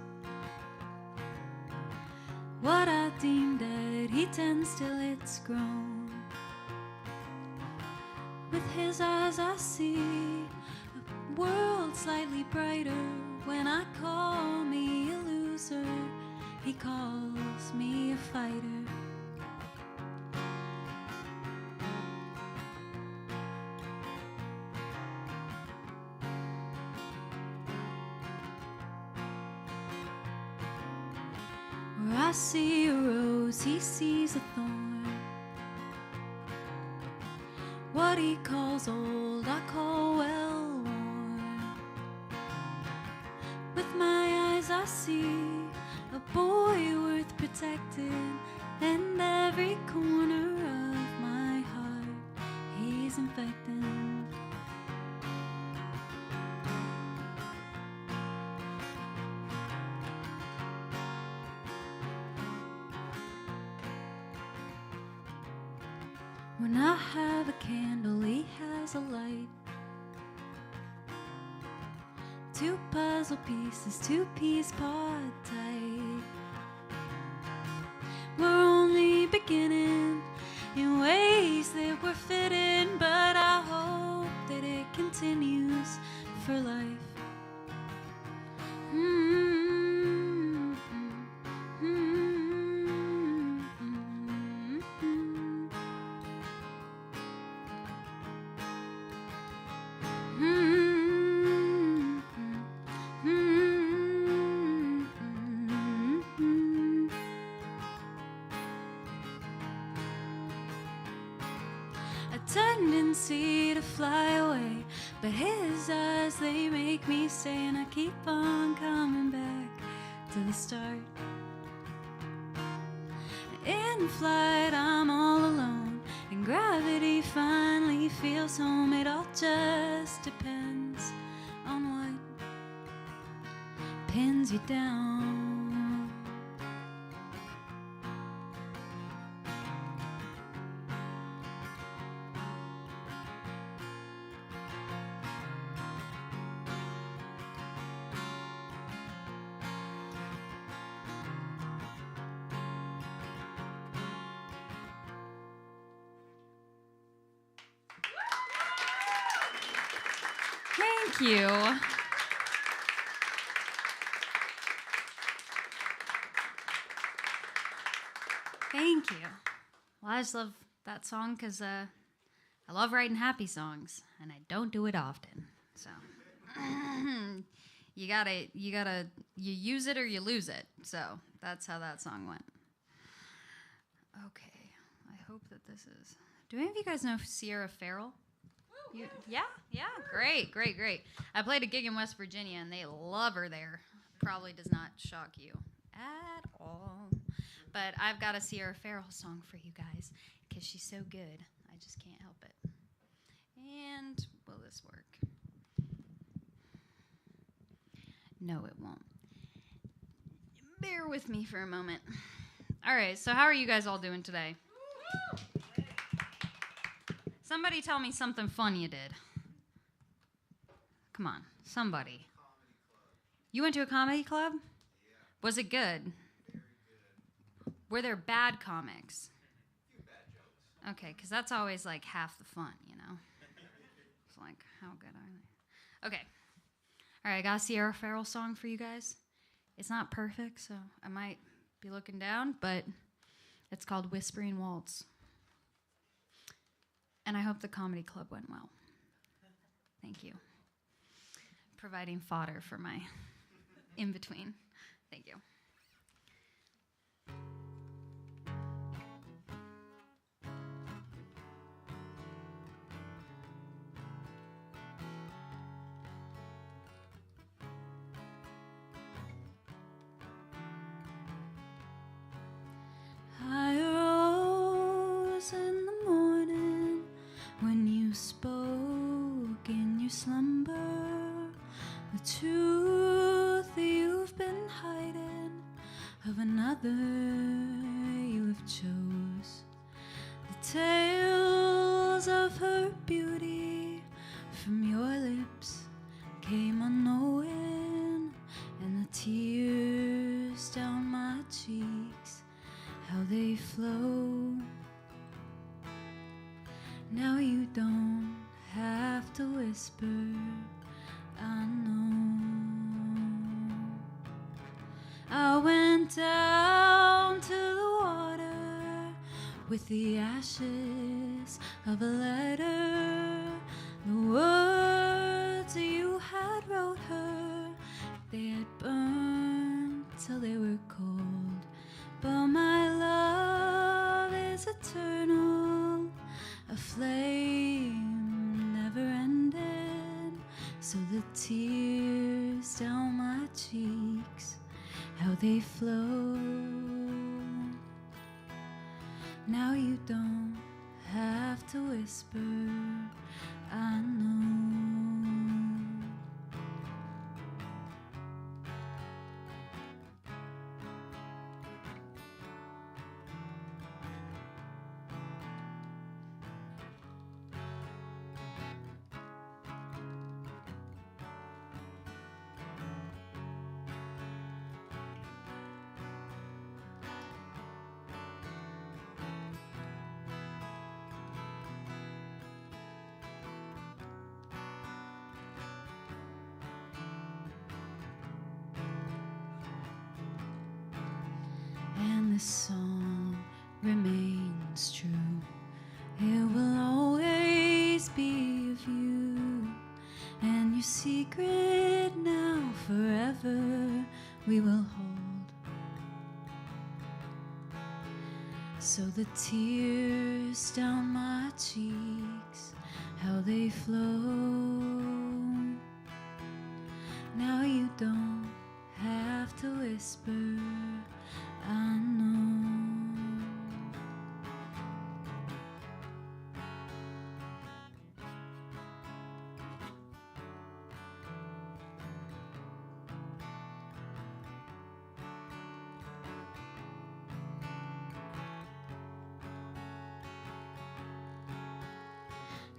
What I deem dead, he tends till it's grown. With his eyes I see a world slightly brighter. When I call me a loser, he calls me a fighter. Where I see a rose, he sees a thorn. What he calls old, I call well worn. I see a boy worth protecting, and every corner of my heart he's infecting. When I have a candle, he has a light. Two puzzle pieces, two-piece pod tight. We're only beginning in ways that we're fitting, but I hope that it continues for life. Tendency to fly away, but his eyes, they make me stay, and I keep on coming back to the start. In flight, I'm all alone, and gravity finally feels home. It all just depends on what pins you down. Thank you. Thank you. Well, I just love that song because I love writing happy songs, and I don't do it often. So you use it or you lose it. So that's how that song went. Okay, I hope that this is. Do any of you guys know Sierra Farrell? Yeah, great. I played a gig in West Virginia, and they love her there. Probably does not shock you at all. But I've got a Sierra Farrell song for you guys, because she's so good. I just can't help it. And will this work? No, it won't. Bear with me for a moment. All right, so how are you guys all doing today? Somebody tell me something fun you did. Come on, somebody. You went to a comedy club? Yeah. Was it good? Very good. Were there bad comics? A few bad jokes. Okay, because that's always like half the fun, you know? It's like, how good are they? Okay. All right, I got a Sierra Farrell song for you guys. It's not perfect, so I might be looking down, but it's called Whispering Waltz. And I hope the comedy club went well. Thank you. Providing fodder for my in-between. Thank you. I rose in the morning when you spoke in your slumber, the truth that you've been hiding of another you have chose, the tales of her beauty from your lips came unknowing, and the tears down my cheeks, how they flow. Now you don't have to whisper, I know. I went down to the water with the ashes of a letter, the words you had wrote her, they had burned till they were cold. But my love is eternal, a flame never ending, so the tears down my cheeks, how they flow. Now you don't have to whisper, I know. And this song remains true. It will always be of you, and your secret now forever we will hold. So the tears down my cheeks, how they flow. Now you don't have to whisper, I know.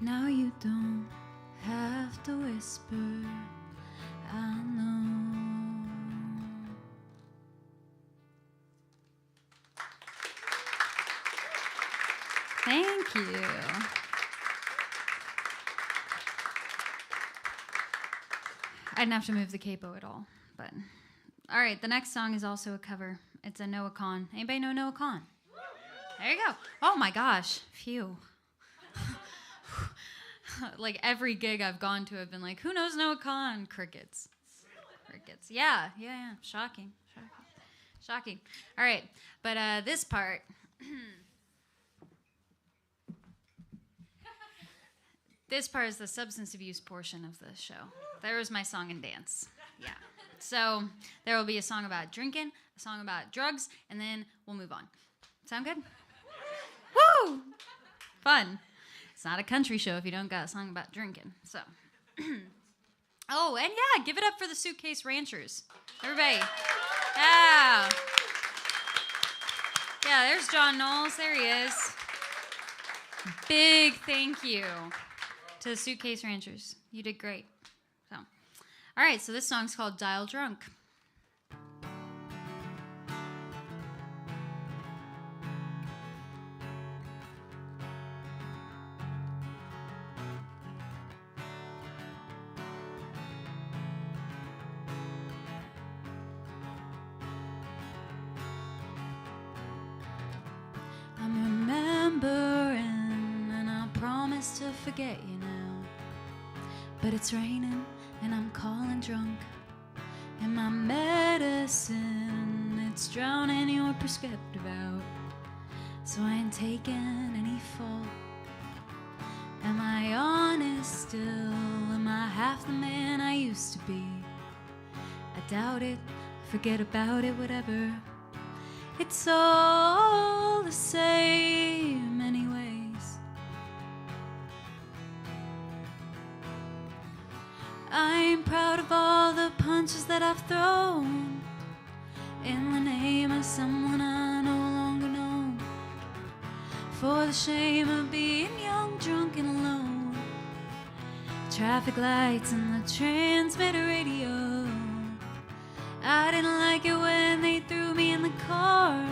Now you don't have to whisper, I know. Thank you. I didn't have to move the capo at all, but all right. The next song is also a cover. It's a Noah Kahan. Anybody know Noah Kahan? There you go. Oh my gosh, phew. Like every gig I've gone to, I've been like, who knows Noah Kahan? Crickets. Crickets. Yeah. Shocking. All right, but this part. This part is the substance abuse portion of the show. There was my song and dance. Yeah. So there will be a song about drinking, a song about drugs, and then we'll move on. Sound good? Woo! Fun. It's not a country show if you don't got a song about drinking. So. Oh, and yeah, give it up for the Suitcase Ranchers. Everybody. Yeah. Yeah, there's John Knowles. There he is. Big thank you to the Suitcase Ranchers. You did great. So, all right, so this song's called Dial Drunk. I'm remembering, and I promise to forget you now. But it's raining, and I'm calling drunk. And my medicine, it's drowning your prescriptive out. So I ain't taking any fault. Am I honest still? Am I half the man I used to be? I doubt it, forget about it, whatever. It's all the same anyways. I'm proud of all the punches that I've thrown in the name of someone I no longer know. For the shame of being young, drunk, and alone. Traffic lights and the transmitter radio. I didn't like it when they threw me in the car.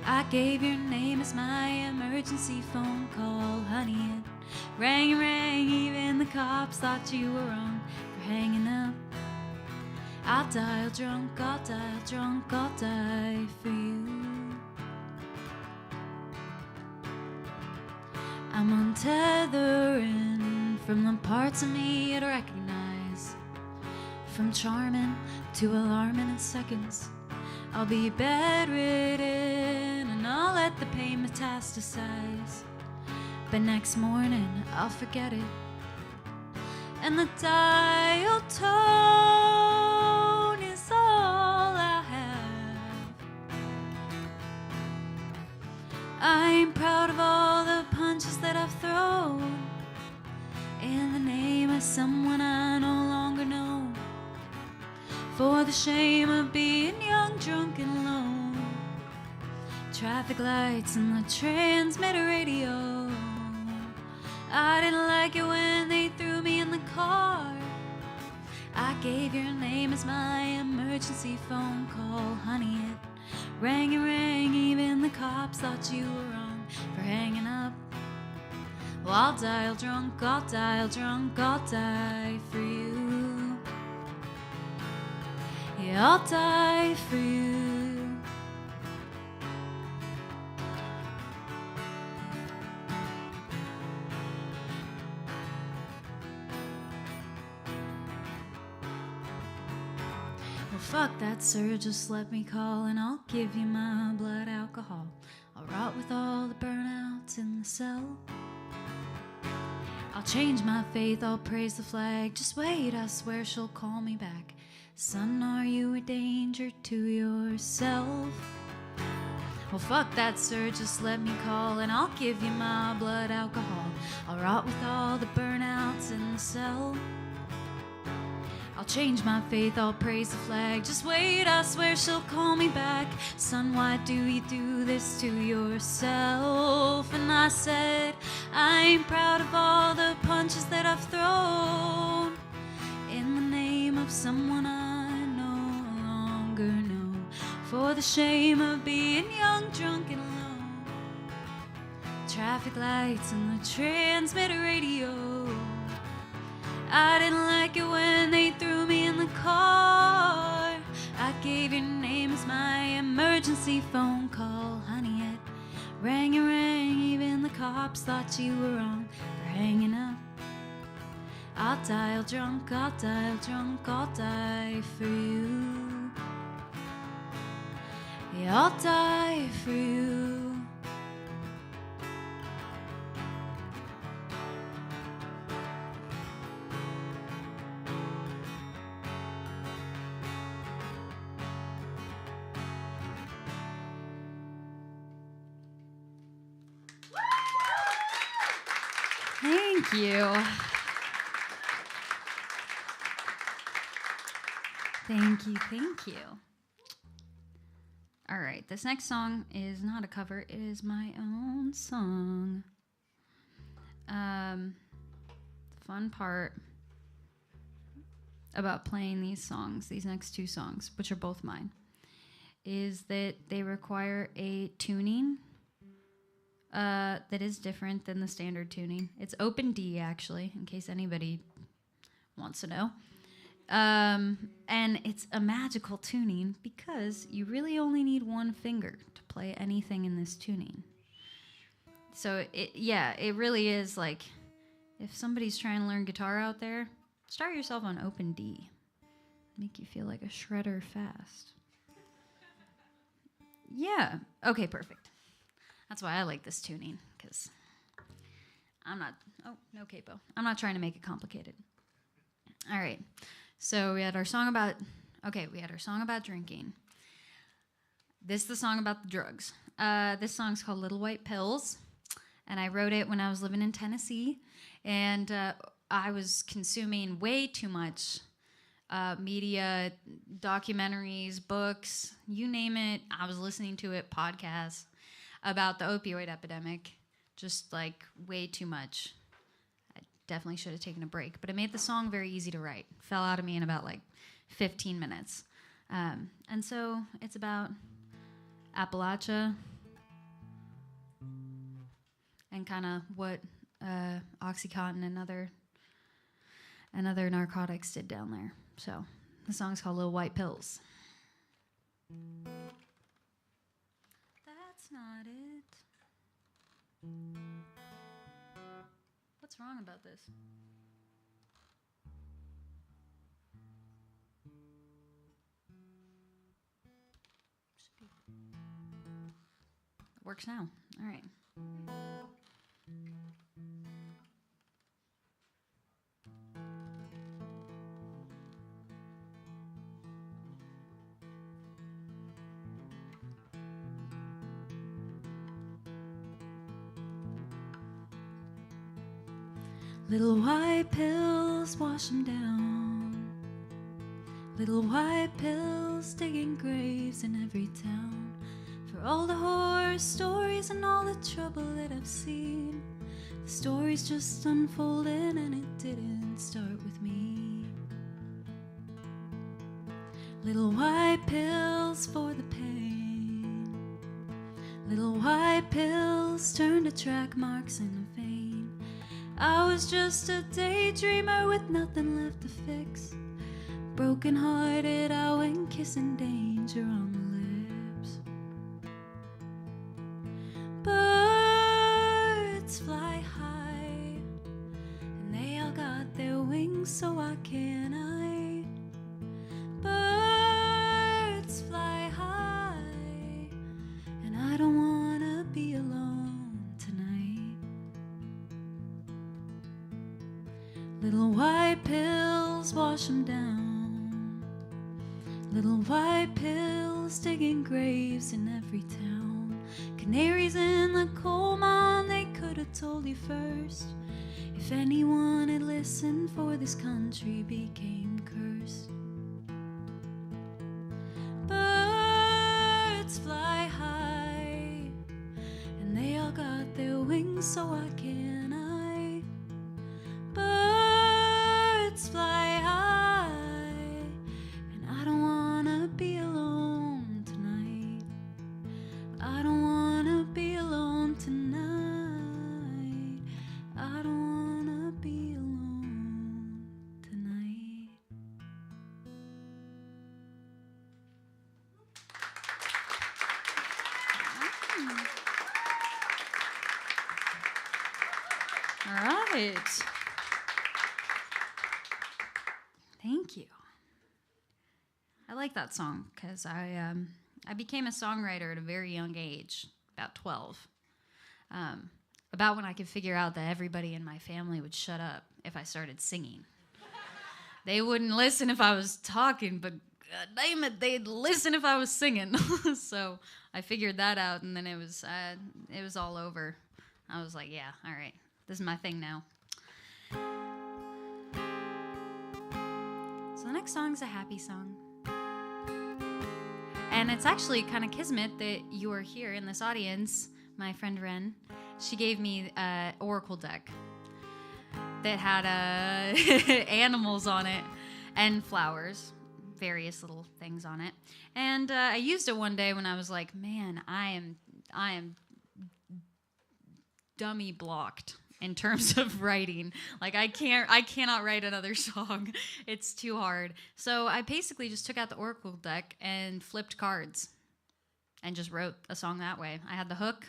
I gave your name as my emergency phone call, honey. It rang and rang, even the cops thought you were wrong for hanging up. I'll dial drunk, I'll dial drunk, I'll die for you. I'm untethering from the parts of me I'd recognize. From charming to alarming in seconds. I'll be bedridden and I'll let the pain metastasize. But next morning I'll forget it. And the dial tone is all I I'm proud of all the punches that I've thrown in the name of someone I no longer know, for the shame of being young, drunk, and alone. Traffic lights and the transmitter radio. I didn't like it when they threw me in the car. I gave your name as my emergency phone call. Honey, it rang and rang. Even the cops thought you were wrong for hanging up. Well, I'll dial drunk, I'll dial drunk, I'll die for you. Yeah, I'll die for you. Well, fuck that, sir, just let me call and I'll give you my blood alcohol. I'll rot with all the burnouts in the cell. I'll change my faith, I'll praise the flag. Just wait, I swear she'll call me back. Son, are you a danger to yourself? Well, fuck that, sir, just let me call and I'll give you my blood alcohol. I'll rot with all the burnouts in the cell. I'll change my faith, I'll praise the flag. Just wait, I swear she'll call me back. Son, why do you do this to yourself? And I said, I'm proud of all the punches that I've thrown in the name of someone I no longer know, for the shame of being young, drunk, and alone. Traffic lights and the transmitter radio. I didn't like it when they threw me in the car. I gave your name as my emergency phone call. Honey, it rang and rang. Even the cops thought you were wrong for hanging up. I'll dial drunk, I'll dial drunk, I'll die for you. Yeah, I'll die for you. Thank you. Thank you, thank you. All right, this next song is not a cover, it is my own song. The fun part about playing these songs, these next two songs, which are both mine, is that they require a tuning that is different than the standard tuning. It's open D, actually, in case anybody wants to know. And it's a magical tuning because you really only need one finger to play anything in this tuning. So, it really is like, if somebody's trying to learn guitar out there, start yourself on open D. Make you feel like a shredder fast. Yeah. Okay, perfect. That's why I like this tuning, because I'm not... Oh, no capo. I'm not trying to make it complicated. All right. So we had our song about... Okay, we had our song about drinking. This is the song about the drugs. This song's called Little White Pills, and I wrote it when I was living in Tennessee, and I was consuming way too much media, documentaries, books, you name it. I was listening to it, podcasts about the opioid epidemic, just like way too much. I definitely should have taken a break, but it made the song very easy to write. Fell out of me in about like 15 minutes. And so it's about Appalachia and kind of what Oxycontin and other narcotics did down there. So the song's called Little White Pills. That's not it. What's wrong about this? It works now. All right. Little white pills wash them down. Little white pills digging graves in every town. For all the horror stories and all the trouble that I've seen, the stories just unfolded and it didn't start with me. Little white pills for the pain. Little white pills turn to track marks in the vein. I was just a daydreamer with nothing left to fix. Broken hearted, I went kissing danger on the lips. Birds fly high, and they all got their wings, so why can't I? Birds fly high, and I don't wanna be alone tonight. Little white pills wash them down. Little white pills digging graves in every town. Canaries in the coal mine, they could have told you first. If anyone had listened, for this country became cursed. Birds fly high, and they all got their wings, so why can't I? Birds fly high, and I don't wanna be alone tonight. I don't wanna be alone tonight. I don't wanna be alone tonight. All right. Thank you. I like that song because I became a songwriter at a very young age, about 12. About when I could figure out that everybody in my family would shut up if I started singing. They wouldn't listen if I was talking, but God damn it, they'd listen if I was singing. So I figured that out, and then it was all over. I was like, yeah, all right, this is my thing now. So the next song is a happy song. And it's actually kind of kismet that you are here in this audience. My friend Ren, she gave me an oracle deck that had animals on it and flowers, various little things on it. And I used it one day when I was like, man, I am dummy blocked in terms of writing. Like I cannot write another song. It's too hard. So I basically just took out the oracle deck and flipped cards and just wrote a song that way. I had the hook,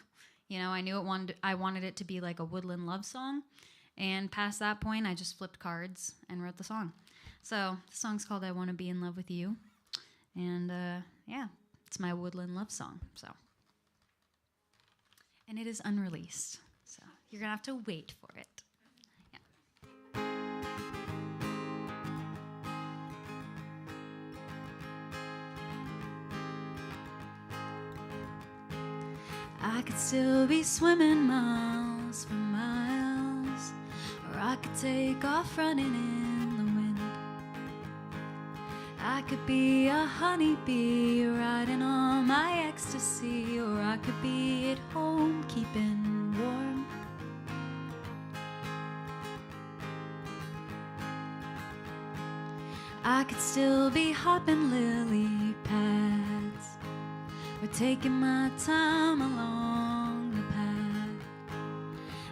you know, I knew I wanted it to be like a woodland love song, and past that point I just flipped cards and wrote the song. So the song's called I Want to Be in Love with You, and yeah, it's my woodland love song. So, and it is unreleased. So you're going to have to wait for it. Yeah. I could still be swimming miles for miles, or I could take off running in the wind. I could be a honeybee riding on my ecstasy, or I could be at home keeping warm. I could still be hopping lily pads, or taking my time along the path.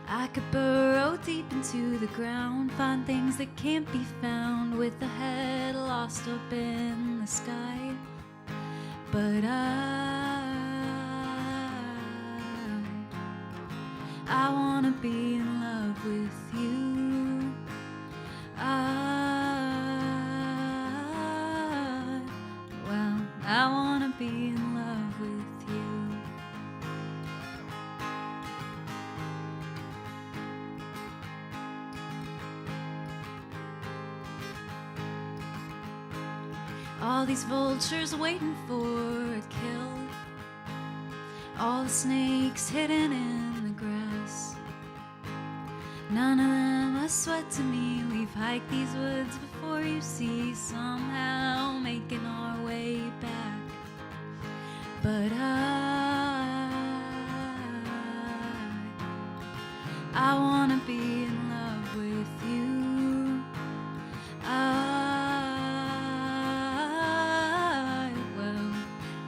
I could burrow deep into the ground, find things that can't be found, with a head lost up in the sky. But I wanna be in love with you. I wanna be in love with you. All these vultures waiting for a kill, all the snakes hidden in the grass. None of them are sweat to me. We've hiked these woods before, you see, somehow making our way back. But I wanna be in love with you.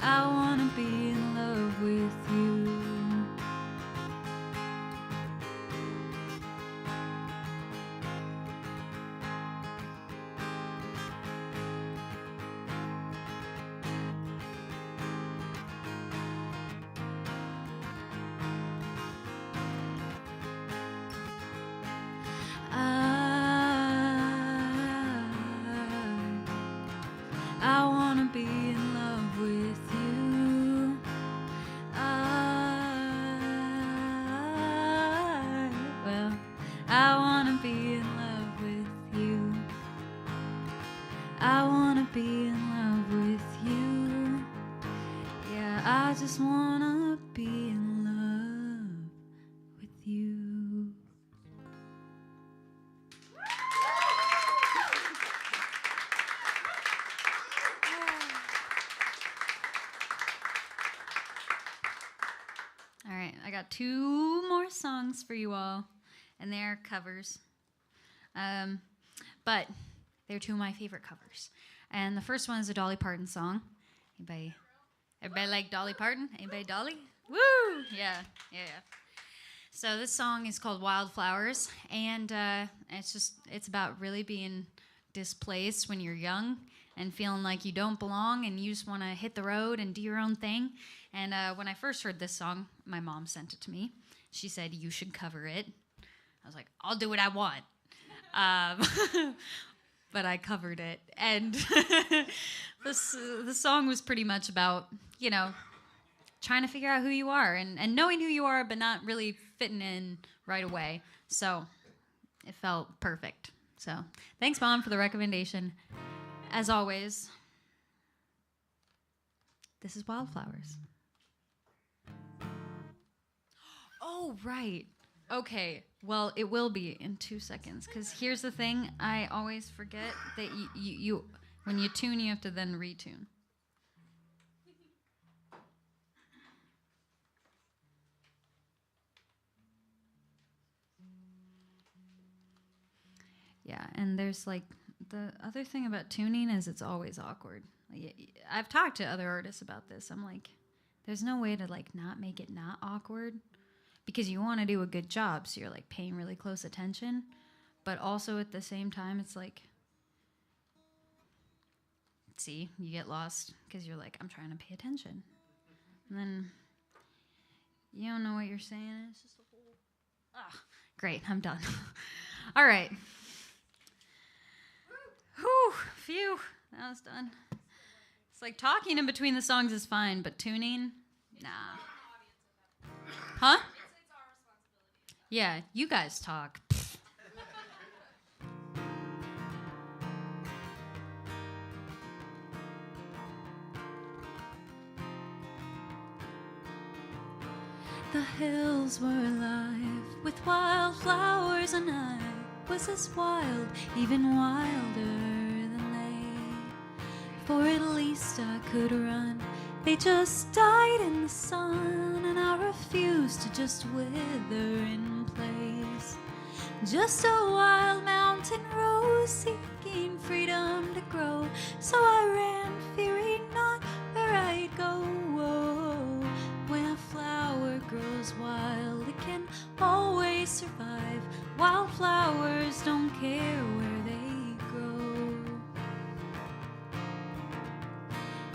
I wanna be in love with you. I wanna be in love with you. I wanna be in love with you. I wanna be in love with you. Yeah, I just wanna be in love with you. All right, I got 2 more songs for you all, and they're covers. But they're 2 of my favorite covers. And the first one is a Dolly Parton song. Everybody like Dolly Parton? Anybody Dolly? Woo! Yeah. So this song is called Wildflowers, and it's about really being displaced when you're young and feeling like you don't belong and you just want to hit the road and do your own thing. And when I first heard this song, my mom sent it to me. She said, "You should cover it." I was like, "I'll do what I want." But I covered it. And the song was pretty much about, trying to figure out who you are and knowing who you are, but not really fitting in right away. So it felt perfect. So thanks, Mom, for the recommendation. As always, this is Wildflowers. Oh, right. Okay. Well, it will be in 2 seconds, because here's the thing. I always forget that you when you tune, you have to then retune. Yeah, and there's like the other thing about tuning is it's always awkward. I've talked to other artists about this. I'm like, there's no way to like not make it not awkward, because you want to do a good job, so you're like paying really close attention, but also at the same time it's like, see, you get lost because you're like, I'm trying to pay attention, and then you don't know what you're saying. It's just a whole great, I'm done. All right. Whew, phew, that was done. It's like talking in between the songs is fine, but tuning, nah. Huh? Yeah, you guys talk. The hills were alive with wildflowers, and I was as wild, even wilder than they. For at least I could run. They just died in the sun, and I refused to just wither in place. Just a wild mountain rose, seeking freedom to grow. So I ran, fearing not where I'd go. When a flower grows wild, it can always survive. Wildflowers don't care where they grow.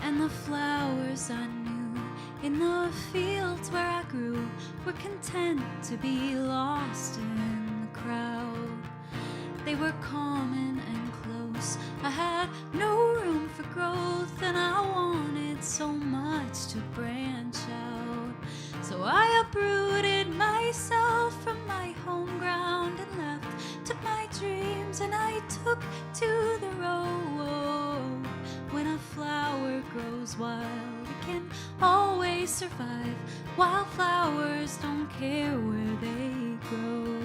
And the flowers I knew in the fields where I grew were content to be lost in the crowd. They were common and close. I had no room for growth, and I wanted so much to branch out. So I uprooted myself from my home ground and left, took my dreams and I took to the road. When a flower grows wild, it can always survive. Wildflowers don't care where they grow.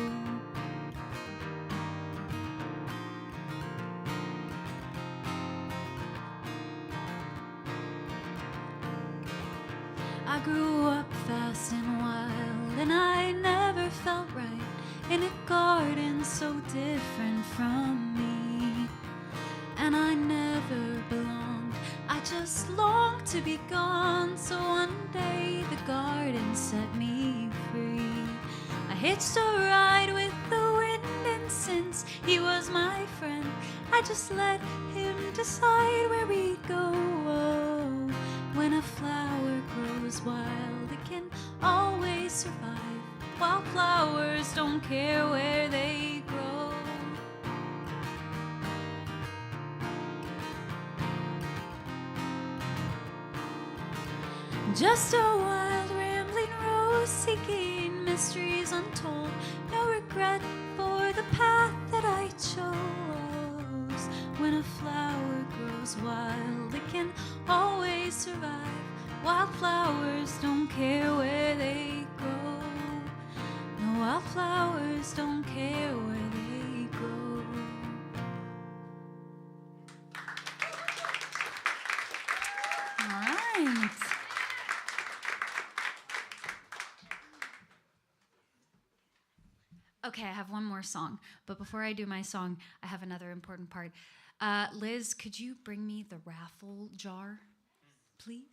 I grew up fast and wild, and I never felt right in a garden so different from me. And I never belonged, I just longed to be gone. So one day the garden set me free. I hitched a ride with the wind, and since he was my friend, I just let him decide where we go. Oh, when a flower grows wild, it can always survive. Wildflowers don't care where they grow. Just a wild rambling rose, seeking mysteries untold. No regret for the path that I chose. When a flower grows wild, it can always survive. Wildflowers don't care where they grow. No, wildflowers don't care where they grow. All right. Okay, I have one more song. But before I do my song, I have another important part. Liz, could you bring me the raffle jar, please?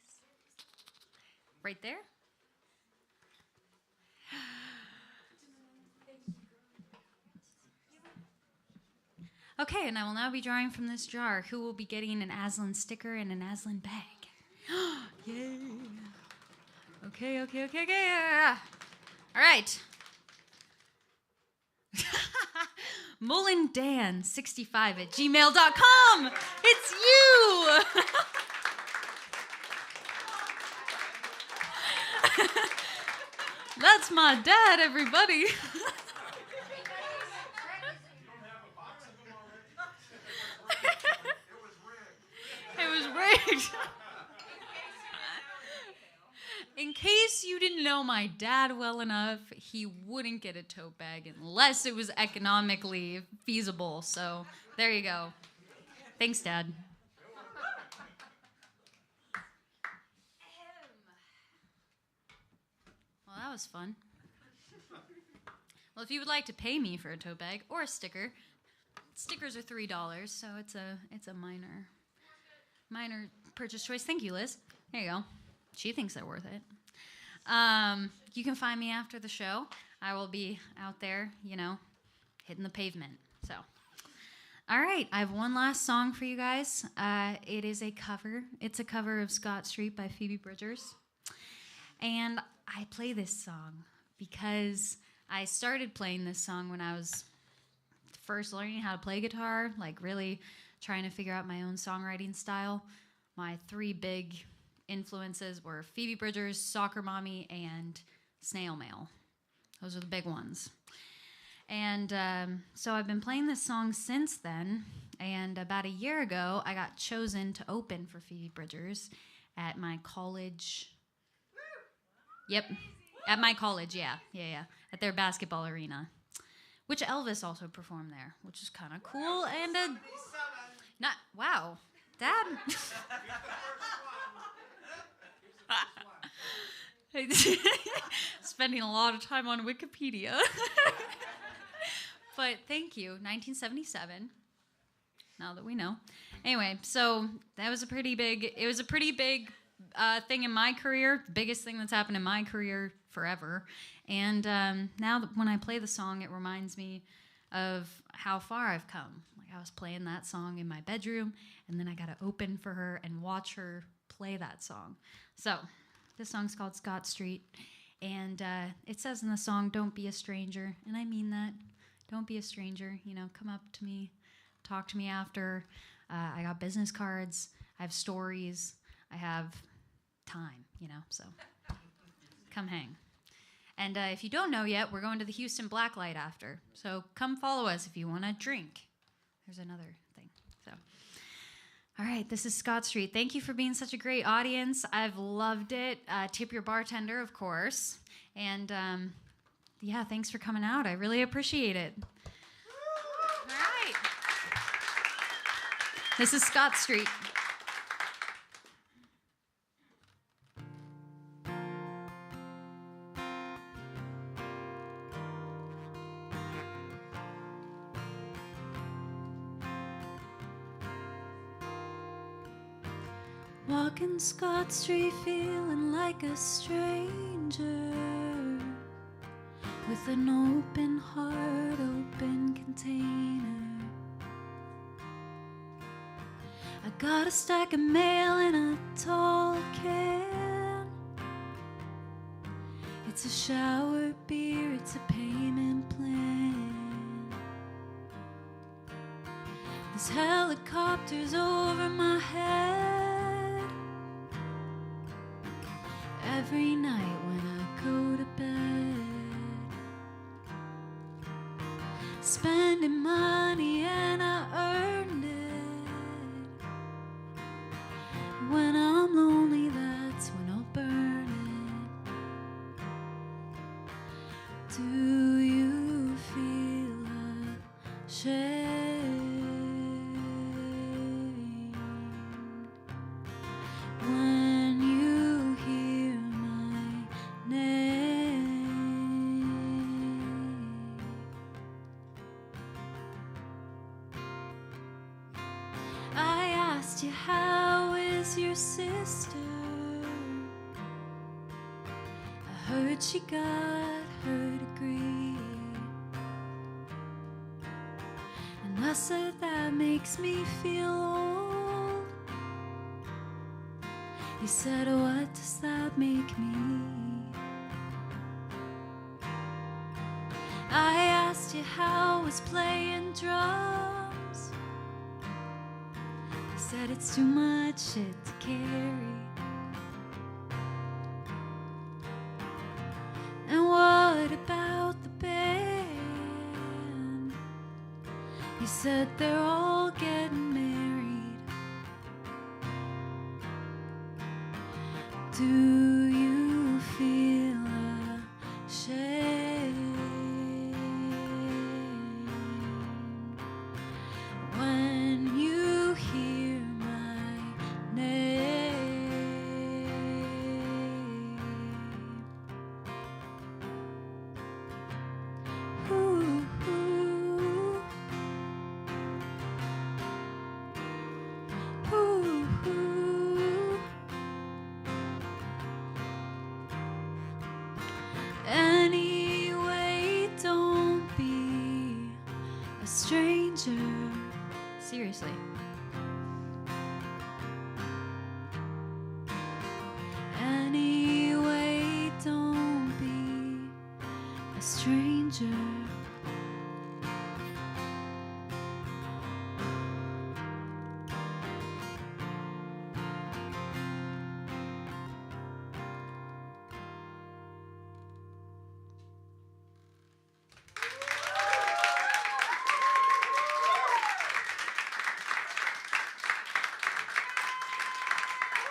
Right there? Okay, and I will now be drawing from this jar who will be getting an Aslin sticker and an Aslin bag. Yay. Okay. All right. mullendan65@gmail.com. It's you. That's my dad, everybody. It was rigged. In case you didn't know my dad well enough, he wouldn't get a tote bag unless it was economically feasible. So there you go. Thanks, Dad. Well, that was fun. Well, if you would like to pay me for a tote bag or a sticker, stickers are $3, so it's a minor purchase choice. Thank you, Liz. There you go. She thinks they're worth it. You can find me after the show. I will be out there, hitting the pavement. So, all right. I have one last song for you guys. It is a cover. It's a cover of Scott Street by Phoebe Bridgers. And I play this song because I started playing this song when I was first learning how to play guitar, like really trying to figure out my own songwriting style. My three big influences were Phoebe Bridgers, Soccer Mommy, and Snail Mail. Those are the big ones. And so I've been playing this song since then. And about a year ago, I got chosen to open for Phoebe Bridgers at my college. Yep, at my college, yeah, at their basketball arena, which Elvis also performed there, which is kind of cool. And not wow, Dad. Spending a lot of time on Wikipedia. But thank you, 1977. Now that we know. Anyway, so that was a pretty big thing in my career, the biggest thing that's happened in my career forever. And now that when I play the song, it reminds me of how far I've come. Like I was playing that song in my bedroom, and then I got to open for her and watch her play that song. So this song's called Scott Street, and it says in the song, "Don't be a stranger," and I mean that. Don't be a stranger. Come up to me, talk to me after. I got business cards. I have stories. I have time, so come hang. And if you don't know yet, we're going to the Houston Blacklight after. So come follow us if you want to drink. There's another thing. So, all right, this is Scott Street. Thank you for being such a great audience. I've loved it. Tip your bartender, of course. And yeah, thanks for coming out. I really appreciate it. All right. This is Scott Street. Walking Scott Street feeling like a stranger, with an open heart, open container. I got a stack of mail in a tall can. It's a shower beer, it's a payment plan. There's helicopters over my head every night when I go to bed. Spending money and I earned it. When I'm lonely, that's when I'll burn it. Do you feel ashamed when you hear my name? I asked you, how is your sister? I heard she got her degree, and I said that makes me feel old. You said, what does that make me? I asked you, how was playing drums? You said, it's too much shit to carry. And what about the band? You said, they're all getting married. Do you feel ashamed when you hear my name? Ooh, ooh. Ooh, ooh. Anyway, don't be a stranger. Seriously. Anyway, don't be a stranger.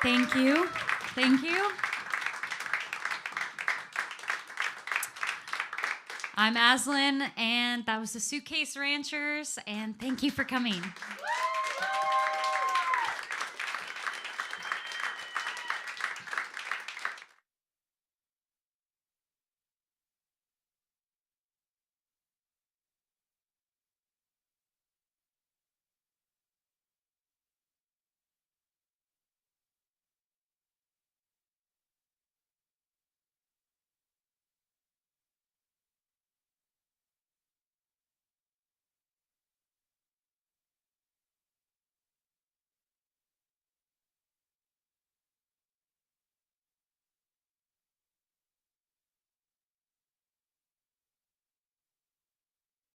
Thank you. Thank you. I'm Aslin, and that was the Suitcase Ranchers, and thank you for coming.